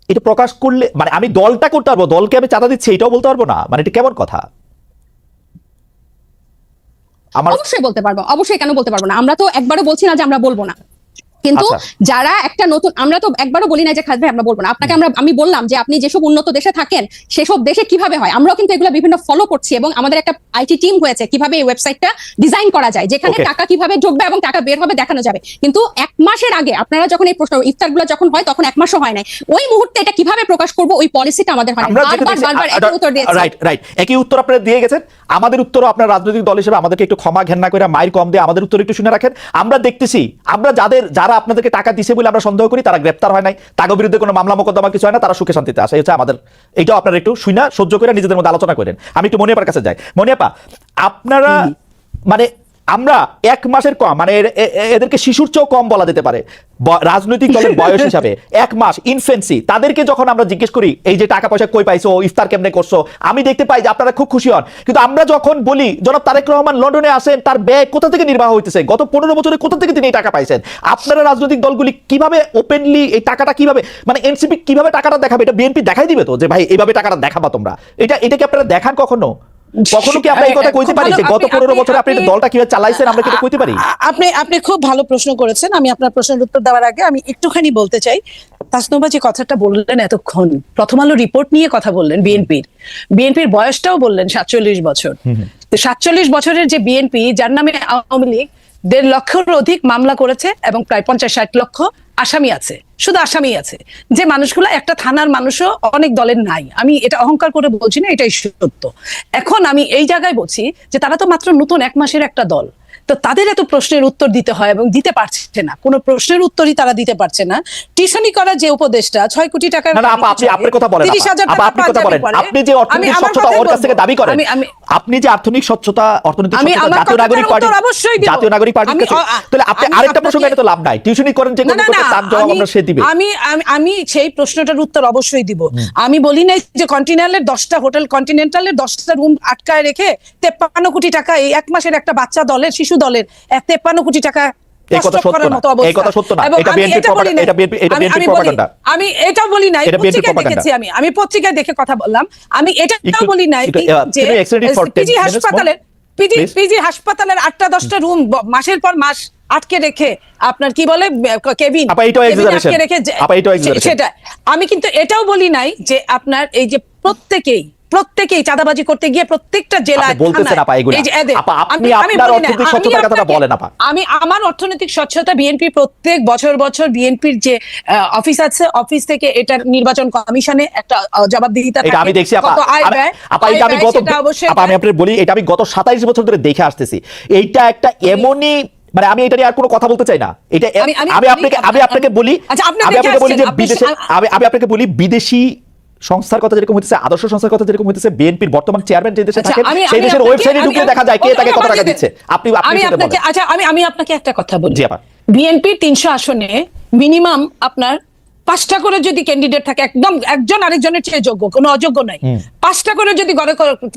Speaker 1: এটা প্রকাশ করলে মানে আমি দলটা করতে পারবো, দলকে আমি চাঁদা দিচ্ছি এটাও বলতে পারবো না? মানে এটা কেমন কথা?
Speaker 3: অবশ্যই বলতে পারবো, অবশ্যই, কেন বলতে পারবো না? আমরা তো একবারও বলছি না যে আমরা বলবো না, কিন্তু যারা একটা নতুন, আমরা তো একবারও বলি না যে খালেদ ভাই আমরা বলবো না। আপনাকে আমি বললাম যে আপনি যেসব উন্নত দেশে থাকেন সেসব দেশে কিভাবে হয়, আমরাও কিন্তু এগুলো বিভিন্ন ফলো করছি। এবং আমাদের একটা আইটি টিম হয়েছে কিভাবে এই ওয়েবসাইটটা ডিজাইন করা যায়, যেখানে টাকা কিভাবে ঢুকবে এবং টাকা বের হবে দেখানো যাবে। কিন্তু 1 মাসের আগে আপনারা যখন এই প্রশ্ন ইফতারগুলো যখন হয়, তখন 1 মাসও হয় নাই। ওই মুহূর্তে এটা কিভাবে প্রকাশ করব, ওই পলিসিটা আমাদের হয় না। বারবার একই উত্তর দিয়েছেন।
Speaker 1: রাইট, একই উত্তর আপনারা দিয়ে গেছেন। আমাদের উত্তরও আপনার রাজনৈতিক দল হিসেবে আমাদেরকে একটু ক্ষমা ঘেন্না করে মাইর কম দিয়ে আমাদের উত্তর একটু শুনে রাখেন। আমরা দেখতেছি, আমরা যারা আপনাদেরকে টাকা দিছে বলে আমরা সন্দেহ করি, তারা গ্রেফতার হয় নাই, তাদের বিরুদ্ধে কোনো মামলা মোকদ্দমা কিছু হয় না, তারা সুখে শান্তিতে আসে। হচ্ছে আমাদের, এইটাও আপনারা একটু শুনে সহ্য করে নিজেদের মধ্যে আলোচনা করেন। আমি একটু মনিয়াপার কাছে যাই। মনিয়াপা, আপনারা মানে আমরা 1 মাসের কম, মানে এদেরকে শিশুর চেয়েও কম বলা যেতে পারে রাজনৈতিক দলের বয়স হিসাবে। 1 মাস ইনফেন্সি, তাদেরকে যখন আমরা জিজ্ঞেস করি এই যে টাকা পয়সা কই পাইছো, ইফতার কেমনে করছো, আমি দেখতে পাই যে আপনারা খুব খুশি হন। কিন্তু আমরা যখন বলি জনাব তারেক রহমান লন্ডনে আসেন, তার ব্যয় কোথা থেকে নির্বাহ হইতেছে, গত 15 বছরে কোথা থেকে তিনি এই টাকা পাইছেন, আপনারা রাজনৈতিক দলগুলি কিভাবে ওপেনলি এই টাকাটা কিভাবে, মানে এনসিপি কিভাবে টাকাটা দেখাবে, এটা বিএনপি দেখাই দিবে তো যে ভাই এইভাবে টাকাটা দেখাবা তোমরা, এটা কি আপনারা দেখান কখনো? কখনো কি আমরা এই কথা কইতে পারি যে গত 15 বছরে আপনি দলটা কিভাবে চালাইছেন, আমরা কি এটা কইতে পারি?
Speaker 2: আপনি খুব ভালো প্রশ্ন করেছেন। আমি আপনার প্রশ্নের উত্তর দেওয়ার আগে আমি একটুখানি বলতে চাই, তাসনুভা যে কথাটা বললেন এতক্ষণ, প্রথম আলো রিপোর্ট নিয়ে কথা বললেন, বিএনপির বয়সটাও বললেন 47 বছর। 47 বছরের যে বিএনপি, যার নামে আওয়ামী লীগ 1.5 লক্ষের অধিক মামলা করেছে এবং প্রায় 50-60 লক্ষ আসামি আছে, শুধু আসামি আছে, যে মানুষগুলো একটা থানার মানুষও অনেক দলের নাই। আমি এটা অহংকার করে বলছি না, এটাই সত্য। এখন আমি এই জায়গায় বলছি যে তারা তো মাত্র নতুন 1 মাসের একটা দল, তো তাদের এত প্রশ্নের উত্তর দিতে হয় এবং দিতে পারছে না, কোনো প্রশ্নের উত্তরই তারা দিতে পারছে না। টিউশনি করা যে উপদেশটা 6 কোটি টাকা,
Speaker 1: না আপা, আপনি আপনার কথা বলেন,
Speaker 2: 30,000 টাকা
Speaker 1: আপনি কথা বলেন, আপনি যে অর্থনৈতিক স্বচ্ছতা ওর কাছ থেকে দাবি করেন, আপনি যে অর্থনৈতিক স্বচ্ছতা জাতীয় নাগরিক পার্টি, তাহলে আপনি আরেকটা প্রশ্ন এটা তো লাভ নাই, টিউশনি করেন যে কোন করতে, তার জবাব আমরা সে দিবে।
Speaker 2: আমি সেই প্রশ্নটার উত্তর অবশ্যই দিব। আমি বলি নাই যে কন্টিনেন্টালের 10টা হোটেল, কন্টিনেন্টালের 10টা রুম আটকায় রেখে 53 কোটি টাকা এই 1 মাসের একটা বাচ্চা দলের, শিশু দলের 53 কোটি টাকা
Speaker 1: এই কথা সত্য না, এই কথা সত্য না, এটা বিএনপি প্রপাগান্ডা, এটা বিএনপি প্রপাগান্ডা।
Speaker 2: আমি এটাও বলি নাই, পত্রিকায় দেখেছি, আমি পত্রিকায় দেখে কথা বললাম। আমি এটাও বলি নাই যে পিজি হাসপাতালের 8টা 10টা রুম মাসের পর মাস আটকে রেখে আপনার কি বলে কেবিন আটকে রেখে, সেটা আমি কিন্তু এটাও বলি নাই যে আপনার এই যে প্রত্যেকেই চাঁদাবাজি করতে গিয়ে প্রত্যেকটা জেলায়
Speaker 1: বলতেছেন আপা এগুলো, আপা আপনি আপনার অর্থনৈতিক স্বচ্ছতার কথাটা বলেন আপা।
Speaker 2: আমি আমার অর্থনৈতিক স্বচ্ছতা, বিএনপি প্রত্যেক বছর বিএনপির যে অফিস আছে, অফিস থেকে এটা নির্বাচন কমিশনে একটা জবাবদিহিতা থাকে,
Speaker 1: এটা আমি দেখছি আপা। আপা এটা আমি আমি আপনাদের বলি, এটা আমি গত 27 বছর ধরে দেখে আসতেছি। এইটা একটা এমনই, মানে আমি এটা নিয়ে আর কোনো কথা বলতে চাই না। এটা আমি আপনাকে বলি যে বিদেশে, আমি আপনাকে বলি বিদেশি সংস্থার কথা যেরকম হইতেছে, আদর্শ সংস্থার কথা যেরকম হইতেছে, বিএনপির বর্তমান চেয়ারম্যান যে দেশে থাকেন সেই দেশের ওয়েবসাইটে ঢুকে দেখা যায় কে তাকে কত টাকা দিচ্ছে।
Speaker 2: আমি আপনাকে একটা কথা বলি, বিএনপি 300 আসনে মিনিমাম আপনার 5টা করে যদি ক্যান্ডিডেট থাকে, একদম একজন আরেকজনের চেয়ে যোগ্য, কোনো অযোগ্য নাই, 5টা করে যদি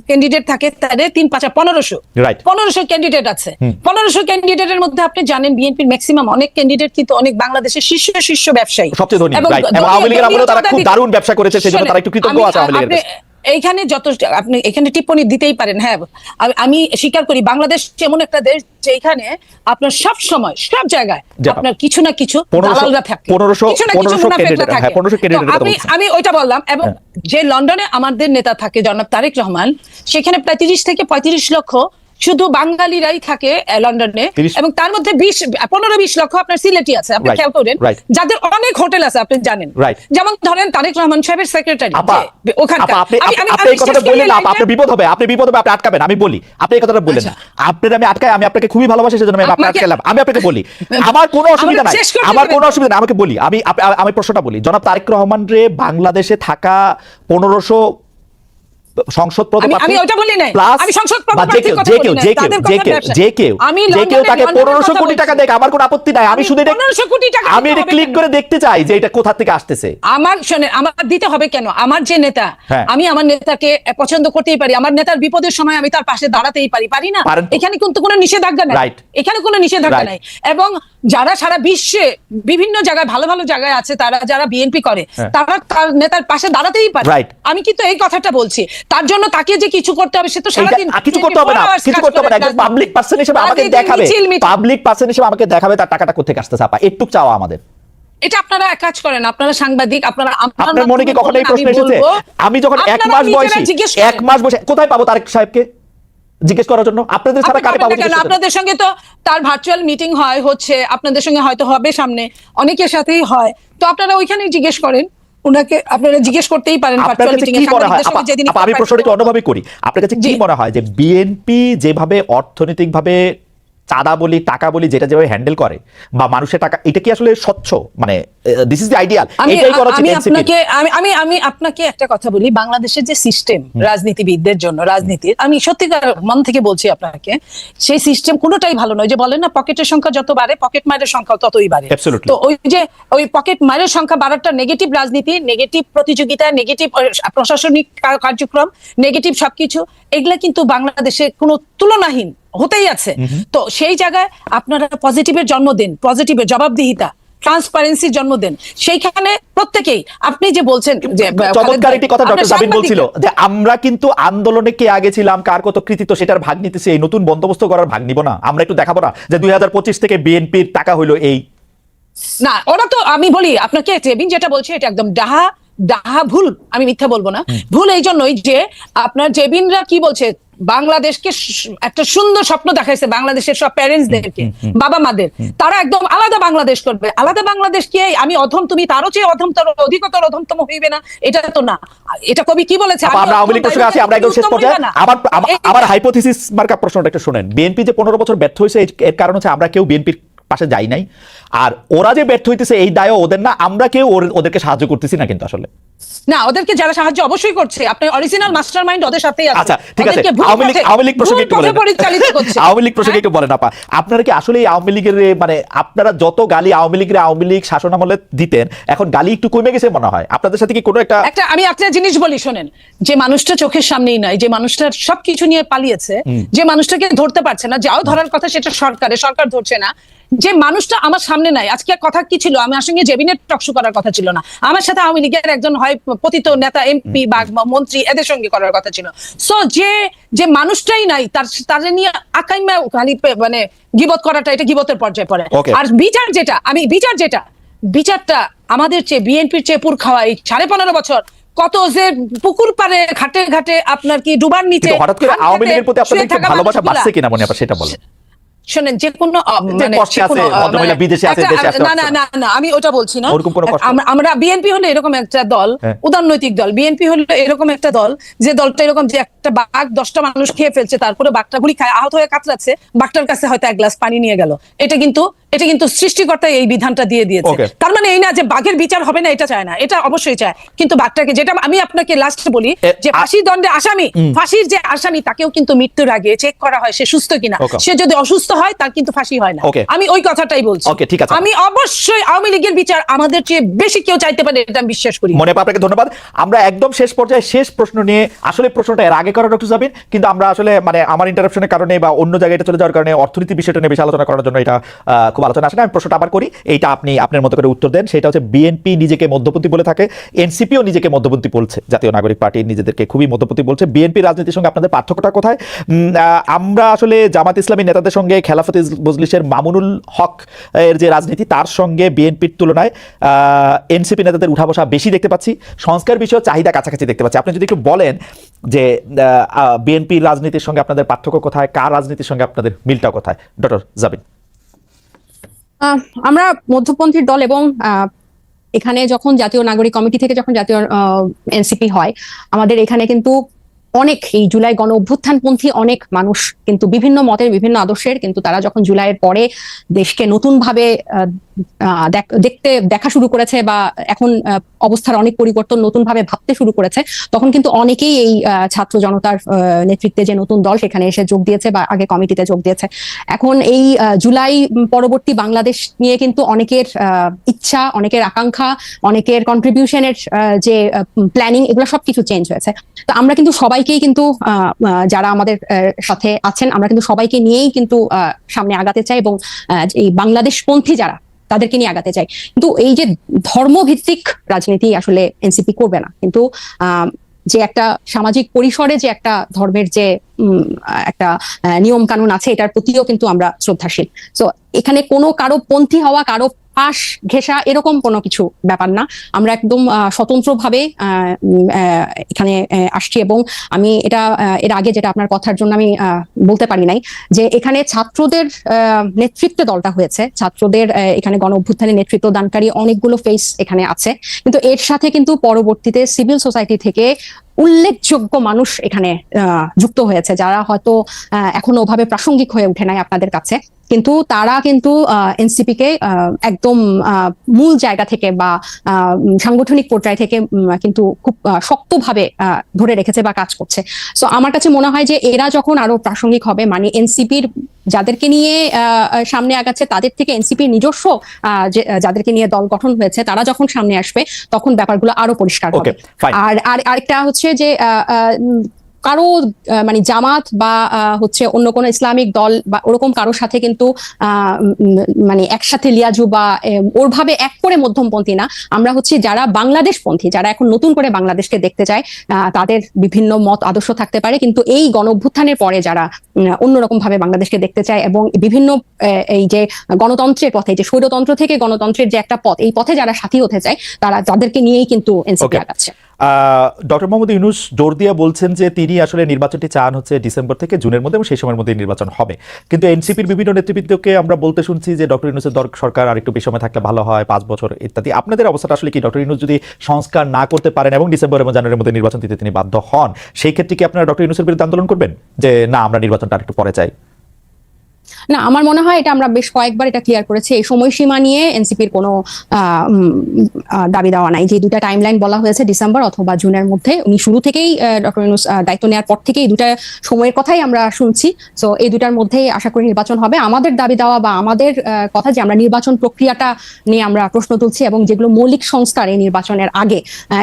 Speaker 2: ক্যান্ডিডেট থাকে, তাহলে 3-5 1500 ক্যান্ডিডেট আছে। 1500 ক্যান্ডিডেটের মধ্যে আপনি জানেন বিএনপির ম্যাক্সিমাম অনেক ক্যান্ডিডেট কিন্তু অনেক বাংলাদেশের শীর্ষ ব্যবসায়ী,
Speaker 1: সবচেয়ে ধনী, এবং আওয়ামী লীগের আমলে তারা খুব দারুণ ব্যবসা করেছে, সেজন্য তারা একটু কৃতজ্ঞ আছে আওয়ামী লীগের কাছে।
Speaker 2: এইখানে যত আপনি এখানে টিপ্পণী দিতেই পারেন, হ্যাঁ আমি স্বীকার করি বাংলাদেশ এমন একটা দেশ যেখানে আপনার সব সময় সব জায়গায় আপনার কিছু না কিছু দালালরা থাকে, আমি ওইটা বললাম। এবং যে লন্ডনে আমাদের নেতা থাকে জনাব তারেক রহমান, সেখানে প্রায় 30 থেকে 35 লক্ষ শুধু বাঙালিরাই থাকে লন্ডনে, এবং তার মধ্যে 15-20 লক্ষ আপনার সিলেটি আছে, আপনি খেয়াল করেন, যাদের অনেক হোটেল আছে, আপনি জানেন, যেমন ধরেন তারেক রহমান সাহেবের সেক্রেটারি ওখানকার।
Speaker 1: আপনি এই কথাটা বললেন না, আপনি বিপদ হবে, আপনি আটকাবেন। আমি বলি, আপনি এই কথাটা বললেন না, আপনার আমি আটকাই, আমি আপনাকে খুবই ভালোবাসি, সেজন্য আমি আপনাকে আটকালাম। আমি আপনাকে বলি, আমার কোনো অসুবিধা নাই, আমাকে বলি, আমি প্রশ্নটা বলি, জনাব তারেক রহমান রে বাংলাদেশে থাকা 1500 সংসদ পদপ্রার্থী, যে কেউ তাকে 1500 কোটি টাকা দেয়, আমার কোনো আপত্তি নাই। আমি শুধু আমি এটা ক্লিক করে দেখতে চাই যে এটা কোথা থেকে আসতেছে।
Speaker 2: আমার দিতে হবে কেন? আমার যে নেতা, আমি আমার নেতাকে পছন্দ করতেই পারি, আমার নেতার বিপদের সময় আমি তার পাশে দাঁড়াতেই পারি না? এখানে কিন্তু কোনো নিষেধাজ্ঞা নাই, এখানে কোনো নিষেধাজ্ঞা নাই। এবং যারা সারা বিশ্বে বিভিন্ন জায়গায় ভালো ভালো জায়গায় আছে, তারা যারা বিএনপি করে, তারা তার নেতার পাশে দাঁড়াতেই পারে। আমি কিন্তু এই কথাটা বলছি, তার জন্য তাকে যে কিছু করতে হবে সে তো সারাদিন
Speaker 1: কিছু করতে হবে না, কিছু করতে হবে না। একজন পাবলিক পারসন হিসেবে আমাকে দেখাবে, তার টাকাটা কোথা থেকে আসতেছে আপা, একটু চাওয়া আমাদের।
Speaker 2: এটা আপনারা এক কাজ করেন, আপনারা সাংবাদিক,
Speaker 1: আপনার মনে কি কখনো এই প্রশ্ন এসেছে? আমি যখন 1 মাস বয়সী, 1 মাস বসে কোথায় পাবো তারেক সাহেবকে জিজ্ঞেস করার জন্য? আপনাদের ছাড়া কারে পাবো?
Speaker 2: আপনাদের সঙ্গে তো তার ভার্চুয়াল মিটিং হয়, হচ্ছে আপনাদের সঙ্গে হয়তো হবে সামনে, অনেকের সাথেই হয়, তো আপনারা ওইখানেই জিজ্ঞেস করেন উনাকে, আপনারা জিজ্ঞেস করতেই পারেন ভার্চুয়াল মিটিং এ সাংবাদিকদের সঙ্গে যেদিন।
Speaker 1: আমি প্রশ্নটা অন্যভাবে করি, আপনার কাছে কি মনে হয় যে বিএনপি যেভাবে অর্থনৈতিকভাবে চাঁদা বলি, টাকা বলি, যেটা যেভাবে হ্যান্ডেল করে বা মানুষের টাকা, এটা কি আসলে স্বচ্ছ? মানে দিস ইজ দ্য আইডিয়াল, এটাই করা উচিত এনসিপি।
Speaker 2: আমি আপনাকে একটা কথা বলি, বাংলাদেশের যে সিস্টেম রাজনীতিবিদদের জন্য, রাজনীতির, আমি সত্যিকার মন থেকে বলছি আপনাকে, সেই সিস্টেম কোনোটাই ভালো নয়। যে বলেন না, পকেটের সংখ্যা যত বাড়ে পকেট মারের সংখ্যা ততই বাড়ে।
Speaker 1: Absolutely.
Speaker 2: তো ওই পকেট মারের সংখ্যা বাড়াটা নেগেটিভ রাজনীতি, নেগেটিভ প্রতিযোগিতা, নেগেটিভ প্রশাসনিক কার্যক্রম, নেগেটিভ সবকিছু, এগুলা কিন্তু বাংলাদেশে কোনো তুলনাহীন হতেই আছে। তো সেই জায়গায় আপনারা পজিটিভের জন্ম দেন, পজিটিভের জবাবদিহিতা, ট্রান্সপারেন্সির জন্ম দেন। সেইখানে প্রত্যেকেই, আপনি যে বলছেন যে
Speaker 1: চমৎকার একটি কথা ডক্টর জাবিন বলছিল যে আমরা কিন্তু আন্দোলনে কে আগে ছিলাম, কার কত কৃতিত্ব সেটার ভাগ নিতেছি, এই নতুন বন্দোবস্ত করার ভাগ নিব না? আমরা একটু দেখাবো না যে 2025 থেকে বিএনপির টাকা হইলো এই?
Speaker 2: না, ওরা তো, আমি বলি আপনাকে, জেবিন যেটা বলছে এটা একদম ডাহা ভুল, আমি মিথ্যা বলবো না। ভুল এই জন্যই যে আপনার জেবিনরা কি বলছে, বাংলাদেশকে একটা সুন্দর স্বপ্ন দেখাইছে, বাংলাদেশের সব প্যারেন্টসদেরকে, বাবা মাদের, তারা একদম আলাদা বাংলাদেশ করবে। আলাদা বাংলাদেশ কি আমি অধম, তুমি তারও চেয়ে অধমতর, অধিকতর অধমতম হইবে না? এটা তো না। এটা কবি কি বলেছে?
Speaker 1: আমরা আওয়ামী লীগ প্রসঙ্গে আছি, আমরা একদম শেষ পর্যায়ে। আবার হাইপোথিসিস মার্কা প্রশ্নটা একটু শুনেন। বিএনপি যে 15 বছর ব্যর্থ হয়েছে, এর কারণ হচ্ছে আমরা কেউ বিএনপির পাশে যাই নাই, আর ওরা যে ব্যর্থ হইতেছে এই দায়ও ওদের না, আমরা কেউ ওদেরকে সাহায্য করতেছি না কিন্তু আসলে।
Speaker 2: না, ওদেরকে যারা সাহায্য অবশ্যই করছে, আপনার অরিজিনাল মাস্টারমাইন্ড ওদের সাথেই আছে।
Speaker 1: আচ্ছা ঠিক আছে, আওয়ামী লীগ প্রসঙ্গে একটু বলেন, আওয়ামী লীগ প্রসঙ্গে একটু বলেন আপা, আপনারা কি আসলে আওয়ামী লীগের, মানে আপনারা যত গালি আওয়ামী লীগ শাসন আমলে দিতেন, এখন গালি একটু কমে গেছে মনে হয়? আপনাদের সাথে কি কোনো একটা
Speaker 2: আমি একটা জিনিস বলি শোনেন, যে মানুষটা চোখের সামনেই নাই, যে মানুষটার সবকিছু নিয়ে পালিয়েছে, যে মানুষটাকে ধরতে পারছে না, যাও ধরার কথা সেটা সরকার ধরছে না, যে মানুষটা আমার সামনে নাই। আজকে কথা কি ছিল, আমার সঙ্গে জেবিনের টকশো করার কথা ছিল না, আমার সাথে আওয়ামী লীগের একজন হয় পতিত নেতা, এমপি বা মন্ত্রী, এদের সঙ্গে করার কথা ছিল। সো যে মানুষটাই নাই, তার নিয়ে আকাইমা খালি মানে গিবত করাটা, এটা গিবতের পর্যায়ে পড়ে। আর বিচারটা আমাদের চেয়ে, বিএনপির চেয়ে পুর খাওয়া, এই 15.5 বছর কত যে পুকুর পারে, ঘাটে ঘাটে, আপনার কি ডুবার নিচে,
Speaker 1: হঠাৎ করে আওয়ামী লীগের প্রতি আপনাদের একটু ভালোবাসা বাড়ছে কিনা মনে হয়, সেটা বলেন।
Speaker 2: শোনেন, যে কোনো না, আমি ওটা বলছি না। আমরা বিএনপি হলে এরকম একটা দল, উদারনৈতিক দল, বিএনপি হলে এরকম একটা দল, যে দলটা এরকম, যে একটা বাঘ 10টা মানুষ খেয়ে ফেলছে, তারপরে বাঘটা গুলি খায়, আহত হয়ে কাতরাচ্ছে, বাঘটার কাছে হয়তো 1 গ্লাস পানি নিয়ে গেল। এটা কিন্তু সৃষ্টিকর্তা এই বিধানটা দিয়ে দিয়েছে। তার মানে এই না যে বাঘের বিচার হবে না, এটা চায় না, এটা অবশ্যই চায়, কিন্তু বাঘটাকে, যেটা আমি আপনাকে লাস্ট বলি, যে ফাঁসির দণ্ডে আসামি, ফাঁসির যে আসামি, তাকেও কিন্তু মৃত্যুর আগে চেক করা হয় সে সুস্থ কিনা। সে যদি অসুস্থ হয়, তার কিন্তু ফাঁসি হয় না। আমি ওই কথাটাই বলছি। আমি অবশ্যই আওয়ামী লীগের বিচার আমাদের চেয়ে বেশি কেউ চাইতে পারে, এটা আমি বিশ্বাস করি।
Speaker 1: মনে আপনাকে ধন্যবাদ। আমরা একদম শেষ পর্যায়ে শেষ প্রশ্ন নিয়ে, আসলে প্রশ্নটা এর আগে করা ডক্টর জাবিন, কিন্তু আমরা আসলে মানে আমার ইন্টারাপশনের কারণে বা অন্য জায়গায় চলে যাওয়ার কারণে অর্থনীতি বিষয়টা নিয়ে বেশি আলোচনা করার জন্য এটা খুব আলোচনা আসে না। আমি প্রশ্নটা আবার করি, এইটা আপনি আপনার মতো করে উত্তর দেন। সেটা হচ্ছে, বিএনপি নিজেকে মধ্যপন্থী বলে থাকে, এনসিপিও নিজেকে মধ্যপন্থী বলছে, জাতীয় নাগরিক পার্টি নিজেদেরকে খুবই মধ্যপন্থী বলছে। বিএনপি রাজনীতির সঙ্গে আপনাদের পার্থক্যটা কোথায়? আমরা আসলে জামাত ইসলামী নেতাদের সঙ্গে খেলাফত মজলিসের মামুনুল হক এর যে রাজনীতি, তার সঙ্গে বিএনপির তুলনায় এনসিপি নেতাদের উঠা বসা বেশি দেখতে পাচ্ছি, সংস্কার বিষয়ে চাহিদা কাছাকাছি দেখতে পাচ্ছি। আপনি যদি একটু বলেন যে বিএনপির রাজনীতির সঙ্গে আপনাদের পার্থক্য কোথায়, কার রাজনীতির সঙ্গে আপনাদের মিলটা কোথায়, ডক্টর জাবিন?
Speaker 3: আমরা মধ্যপন্থীর দল, এবং এখানে যখন জাতীয় নাগরিক কমিটি থেকে যখন জাতীয় এনসিপি হয়, আমাদের এখানে কিন্তু অনেক এই জুলাই গণ অভ্যুত্থানপন্থী অনেক মানুষ কিন্তু বিভিন্ন মতের, বিভিন্ন আদর্শের, কিন্তু তারা যখন জুলাইয়ের পরে দেশকে নতুন ভাবে দেখা শুরু করেছে, বা এখন অবস্থার অনেক পরিবর্তন, নতুন ভাবে ভাবতে শুরু করেছে, তখন কিন্তু অনেকেই এই ছাত্র জনতার নেতৃত্বে যে নতুন দল, সেখানে এসে যোগ দিয়েছে বা আগে কমিটিতে যোগ দিয়েছে। এখন এই জুলাই পরবর্তী বাংলাদেশ নিয়ে কিন্তু অনেকের ইচ্ছা, অনেকের আকাঙ্ক্ষা, অনেকের কন্ট্রিবিউশনের যে প্ল্যানিং, এগুলো সবকিছু চেঞ্জ হয়েছে। তো আমরা কিন্তু সবাইকেই কিন্তু যারা আমাদের সাথে আছেন, আমরা কিন্তু সবাইকে নিয়েই কিন্তু সামনে আগাতে চাই, এবং এই বাংলাদেশপন্থী যারা, তাদেরকে নিয়ে আগাতে চাই। কিন্তু এই যে ধর্মভিত্তিক রাজনীতি আসলে এনসিপি করবে না, কিন্তু যে একটা সামাজিক পরিসরে যে একটা ধর্মের যে একটা নিয়ম কানুন আছে, এটার প্রতিও কিন্তু আমরা শ্রদ্ধাশীল। তো এখানে কোনো কারো পন্থী হওয়া, কারো পাশ ঘেঁষা, এরকম কোনো কিছু ব্যাপার না। আমরা একদম স্বতন্ত্রভাবে এখানে আসছি, এবং আমি এটা এর আগে যেটা আপনার কথার জন্য আমি বলতে পারি নাই, যে এখানে ছাত্রদের নেতৃত্বে দলটা হয়েছে, ছাত্রদের এখানে গণ অভ্যুত্থানে নেতৃত্ব দানকারী অনেকগুলো ফেস এখানে আছে, কিন্তু এর সাথে কিন্তু পরবর্তীতে সিভিল সোসাইটি থেকে উল্লেখযোগ্য মানুষ এখানে যুক্ত হয়েছে, যারা হয়তো এখনো ওভাবে প্রাসঙ্গিক হয়ে ওঠে নাই আপনাদের কাছে। কিন্তু তারা কিন্তু এনসিপি কে একদম মূল জায়গা থেকে বা সাংগঠনিক পর্যায় থেকে কিন্তু খুব শক্তভাবে ধরে রেখেছে বা কাজ করছে। সো আমার কাছে মনে হয় যে এরা যখন আরো প্রাসঙ্গিক হবে, মানে এনসিপির যাদেরকে নিয়ে সামনে আগাচ্ছে তাদের থেকে এনসিপির নিজস্ব যাদেরকে নিয়ে দল গঠন হয়েছে তারা যখন সামনে আসবে তখন ব্যাপারগুলো আরো পরিষ্কার হবে। আর আরেকটা হচ্ছে যে কারো মানে জামাত বা হচ্ছে অন্য কোনো ইসলামিক দল বা ওরকম কারোর সাথে কিন্তু মানে একসাথে লিয়াজু বা ওরভাবে এক করে মধ্যমপন্থী না। আমরা হচ্ছে যারা বাংলাদেশপন্থী, যারা এখন নতুন করে বাংলাদেশকে দেখতে চায়, তাদের বিভিন্ন মত আদর্শ থাকতে পারে, কিন্তু এই গণঅভ্যুত্থানের পরে যারা অন্যরকম ভাবে বাংলাদেশকে দেখতে চায় এবং বিভিন্ন এই যে গণতন্ত্রের পথে, যে স্বৈরতন্ত্র থেকে গণতন্ত্রের যে একটা পথ, এই পথে যারা সাথী হতে চায় তাদেরকে নিয়েই কিন্তু এনসিপি আগাচ্ছে।
Speaker 1: ডক্টর মোহাম্মদ ইউনূস জোর দিয়ে বলছেন যে তিনি আসলে নির্বাচনটি চান হচ্ছে ডিসেম্বর থেকে জুনের মধ্যে এবং সেই সময়ের মধ্যে নির্বাচন হবে, কিন্তু এনসিপির বিভিন্ন নেতৃবৃন্দকে আমরা বলতে শুনছি যে ডক্টর ইউনূসের সরকার আরেকটু বেশি সময় থাকলে ভালো হয়, 5 বছর ইত্যাদি। আপনাদের অবস্থাটা আসলে কি? ডক্টর ইউনূস যদি সংস্কার না করতে পারেন এবং ডিসেম্বর এবং জানুয়ারির মধ্যে নির্বাচন দিতে তিনি বাধ্য হন, সেই ক্ষেত্রে কি আপনারা ডক্টর ইউনূসের বিরুদ্ধে আন্দোলন করবেন যে না আমরা নির্বাচনটা আরেকটু পরে চাই?
Speaker 3: না, আমার মনে হয় এটা আমরা বেশ কয়েকবার এটা ক্লিয়ার করেছি, এই সময়সীমা নিয়ে এনসিপির কোনো দাবি দেওয়া নাই। যে দুটা টাইমলাইন বলা হয়েছে ডিসেম্বর অথবা জুনের মধ্যে, উনি শুরু থেকেই ডক্টর ইউনূস দায়িত্ব নেওয়ার পর থেকেই এই দুটা সময়ের কথাই আমরা শুনছি। সো এই দুটার মধ্যেই আশা করি নির্বাচন হবে। আমাদের দাবি দেওয়া বা আমাদের কথা যে আমরা নির্বাচন প্রক্রিয়াটা নিয়ে আমরা প্রশ্ন তুলছি এবং যেগুলো মৌলিক সংস্কার এই নির্বাচনের আগে,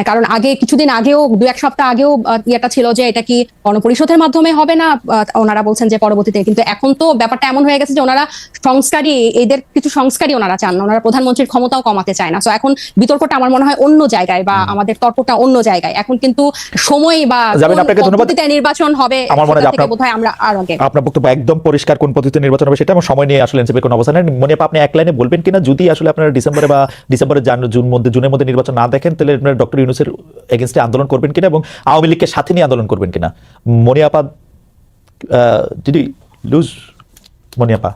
Speaker 3: কারণ আগে কিছুদিন আগেও 2-1 সপ্তাহ আগেও ইয়েটা ছিল যে এটা কি গণপরিষদের মাধ্যমে হবে না, ওনারা বলছেন যে পরবর্তীতে, কিন্তু এখন তো ব্যাপারটা এমন হয়ে গেছে যে ওনারা সংস্কারই, এদের কিছু সংস্কারই ওনারা চান না, ওনারা প্রধানমন্ত্রীর ক্ষমতাও কমাতে চায় না। সো এখন বিতর্কটা আমার মনে হয় অন্য জায়গায় বা আমাদের তর্কটা অন্য জায়গায়। এখন কিন্তু সময় বা পদ্ধতিতে নির্বাচন হবে
Speaker 1: আমার মনে হয়
Speaker 3: বোধহয় আমরা আর আগে
Speaker 1: আপনার বক্তব্য একদম পরিষ্কার কোন পদ্ধতিতে নির্বাচন হবে সেটা, এবং সময় নিয়ে আসলে এনসিপির কোনো অবস্থান নেই। মনে আপনি এক লাইনে বলবেন কিনা যদি আসলে আপনারা ডিসেম্বরের জুনের মধ্যে নির্বাচন না দেখেন তাহলে আপনারা ডক্টর ইউনূসের এগেইনস্টে আন্দোলন করবেন কিনা এবং আওয়ামী লীগকে সাথে নিয়ে আন্দোলন করবেন কিনা? মনিয়াপা যদি লুজ মনিয়াপা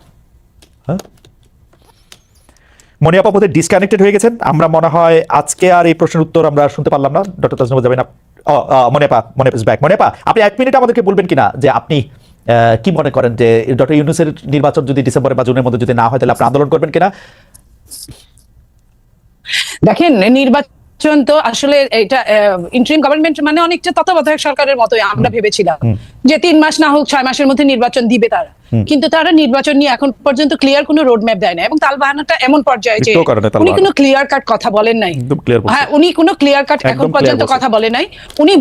Speaker 1: মনিয়াপা বোধহয় ডিসকানেক্টেড হয়ে গেছেন। আমরা মনে হয় আজকে আর এই প্রশ্নের উত্তর আমরা শুনতে পারলাম না। ডক্টর তাজনুল যাবেন মনিয়াপা ব্যাক। মনিয়াপা, আপনি 1 মিনিট আমাদেরকে বলবেন কিনা যে আপনি কি মনে করেন যে ডক্টর ইউনূসের নির্বাচন যদি ডিসেম্বরে বা জুনের মধ্যে যদি না হয় তাহলে আপনি আন্দোলন করবেন কিনা?
Speaker 2: দেখেন, নির্বাচন তো আসলে এটা ইন্টারিম গভর্নমেন্ট মানে অনেকটা তত্ত্বাবধায়ক সরকারের মতোই আমরা ভেবেছিলাম যে 3 মাস না হোক 6 মাসের মধ্যে নির্বাচন দিবে তারা, কিন্তু তারা নির্বাচন নিয়ে এখন পর্যন্ত ক্লিয়ার কোনো রোড ম্যাপ দেয় না এবং তালবাহানাটা এমন পর্যায়ে যে উনি কোনো ক্লিয়ার কাট কথা বলেন নাই। হ্যাঁ, উনি কোনো ক্লিয়ার কাট এখন পর্যন্ত কথা বলেন নাই। উনি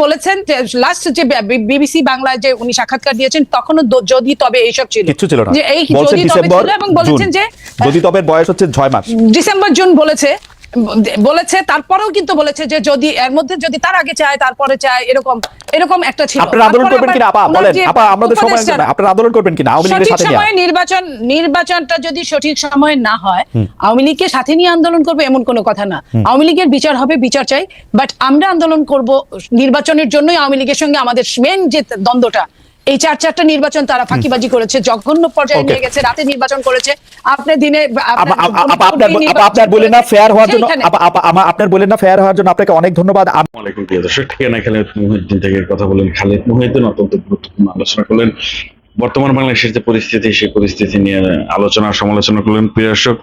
Speaker 2: বলেছেন যে লাস্ট যে বিবিসি বাংলায় যে উনি সাক্ষাৎকার দিয়েছেন তখনও যদি তবে এইসব ছিল যে এই যদি তবে ছিল, এবং বলেছেন যে
Speaker 1: যদি তবে বয়স হচ্ছে 6 মাস,
Speaker 2: ডিসেম্বর জুন বলেছে, তারপরেও কিন্তু বলেছে যে যদি এর মধ্যে যদি তার আগে চায় তারপরে চায়, এরকম একটা ছিল।
Speaker 1: আপনারা আন্দোলন করবেন কিনা আপা বলেন? আপা আমাদের সময় আপনারা আন্দোলন করবেন কিনা আওয়ামী লীগের সাথে নিয়ে?
Speaker 2: নির্বাচনটা যদি সঠিক সময়ে না হয় আওয়ামী লীগকে সাথে নিয়ে আন্দোলন করবে এমন কোনো কথা না। আওয়ামী লীগের বিচার হবে, বিচার চাই, বাট আমরা আন্দোলন করব নির্বাচনের জন্যই। আওয়ামী লীগের সঙ্গে আমাদের মেন যে দ্বন্দ্বটা, এই 4টা নির্বাচন তারা ফাঁকিবাজি করেছে, জঘন্য পর্যায়ে নিয়ে গেছে, রাতে নির্বাচন করেছে। আপনার
Speaker 1: বলেন না ফেয়ার হওয়ার জন্য, আপনার বলেন না ফেয়ার হওয়ার জন্য আপনাকে অনেক ধন্যবাদ।
Speaker 4: আসসালামু প্রিয় দর্শক, ঠিকানা খালেদ মুহিউদ্দিন থেকে কথা বলেন। খালেদ মুহিউদ্দিন অত্যন্ত গুরুত্বপূর্ণ আলোচনা করলেন বর্তমান বাংলাদেশের যে পরিস্থিতি, সেই পরিস্থিতি নিয়ে আলোচনা সমালোচনা করলেন। প্রিয় দর্শক,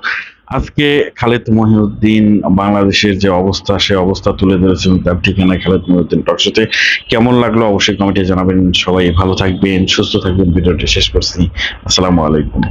Speaker 4: আজকে খালেদ মুহিউদ্দিন বাংলাদেশের যে অবস্থা, সে অবস্থা তুলে ধরেছেন তার ঠিকানা খালেদ মুহিউদ্দিন টক শোতে। কেমন লাগলো অবশ্যই কমেন্টে জানাবেন। সবাই ভালো থাকবেন, সুস্থ থাকবেন। ভিডিওটি শেষ করছি। আসসালামু আলাইকুম।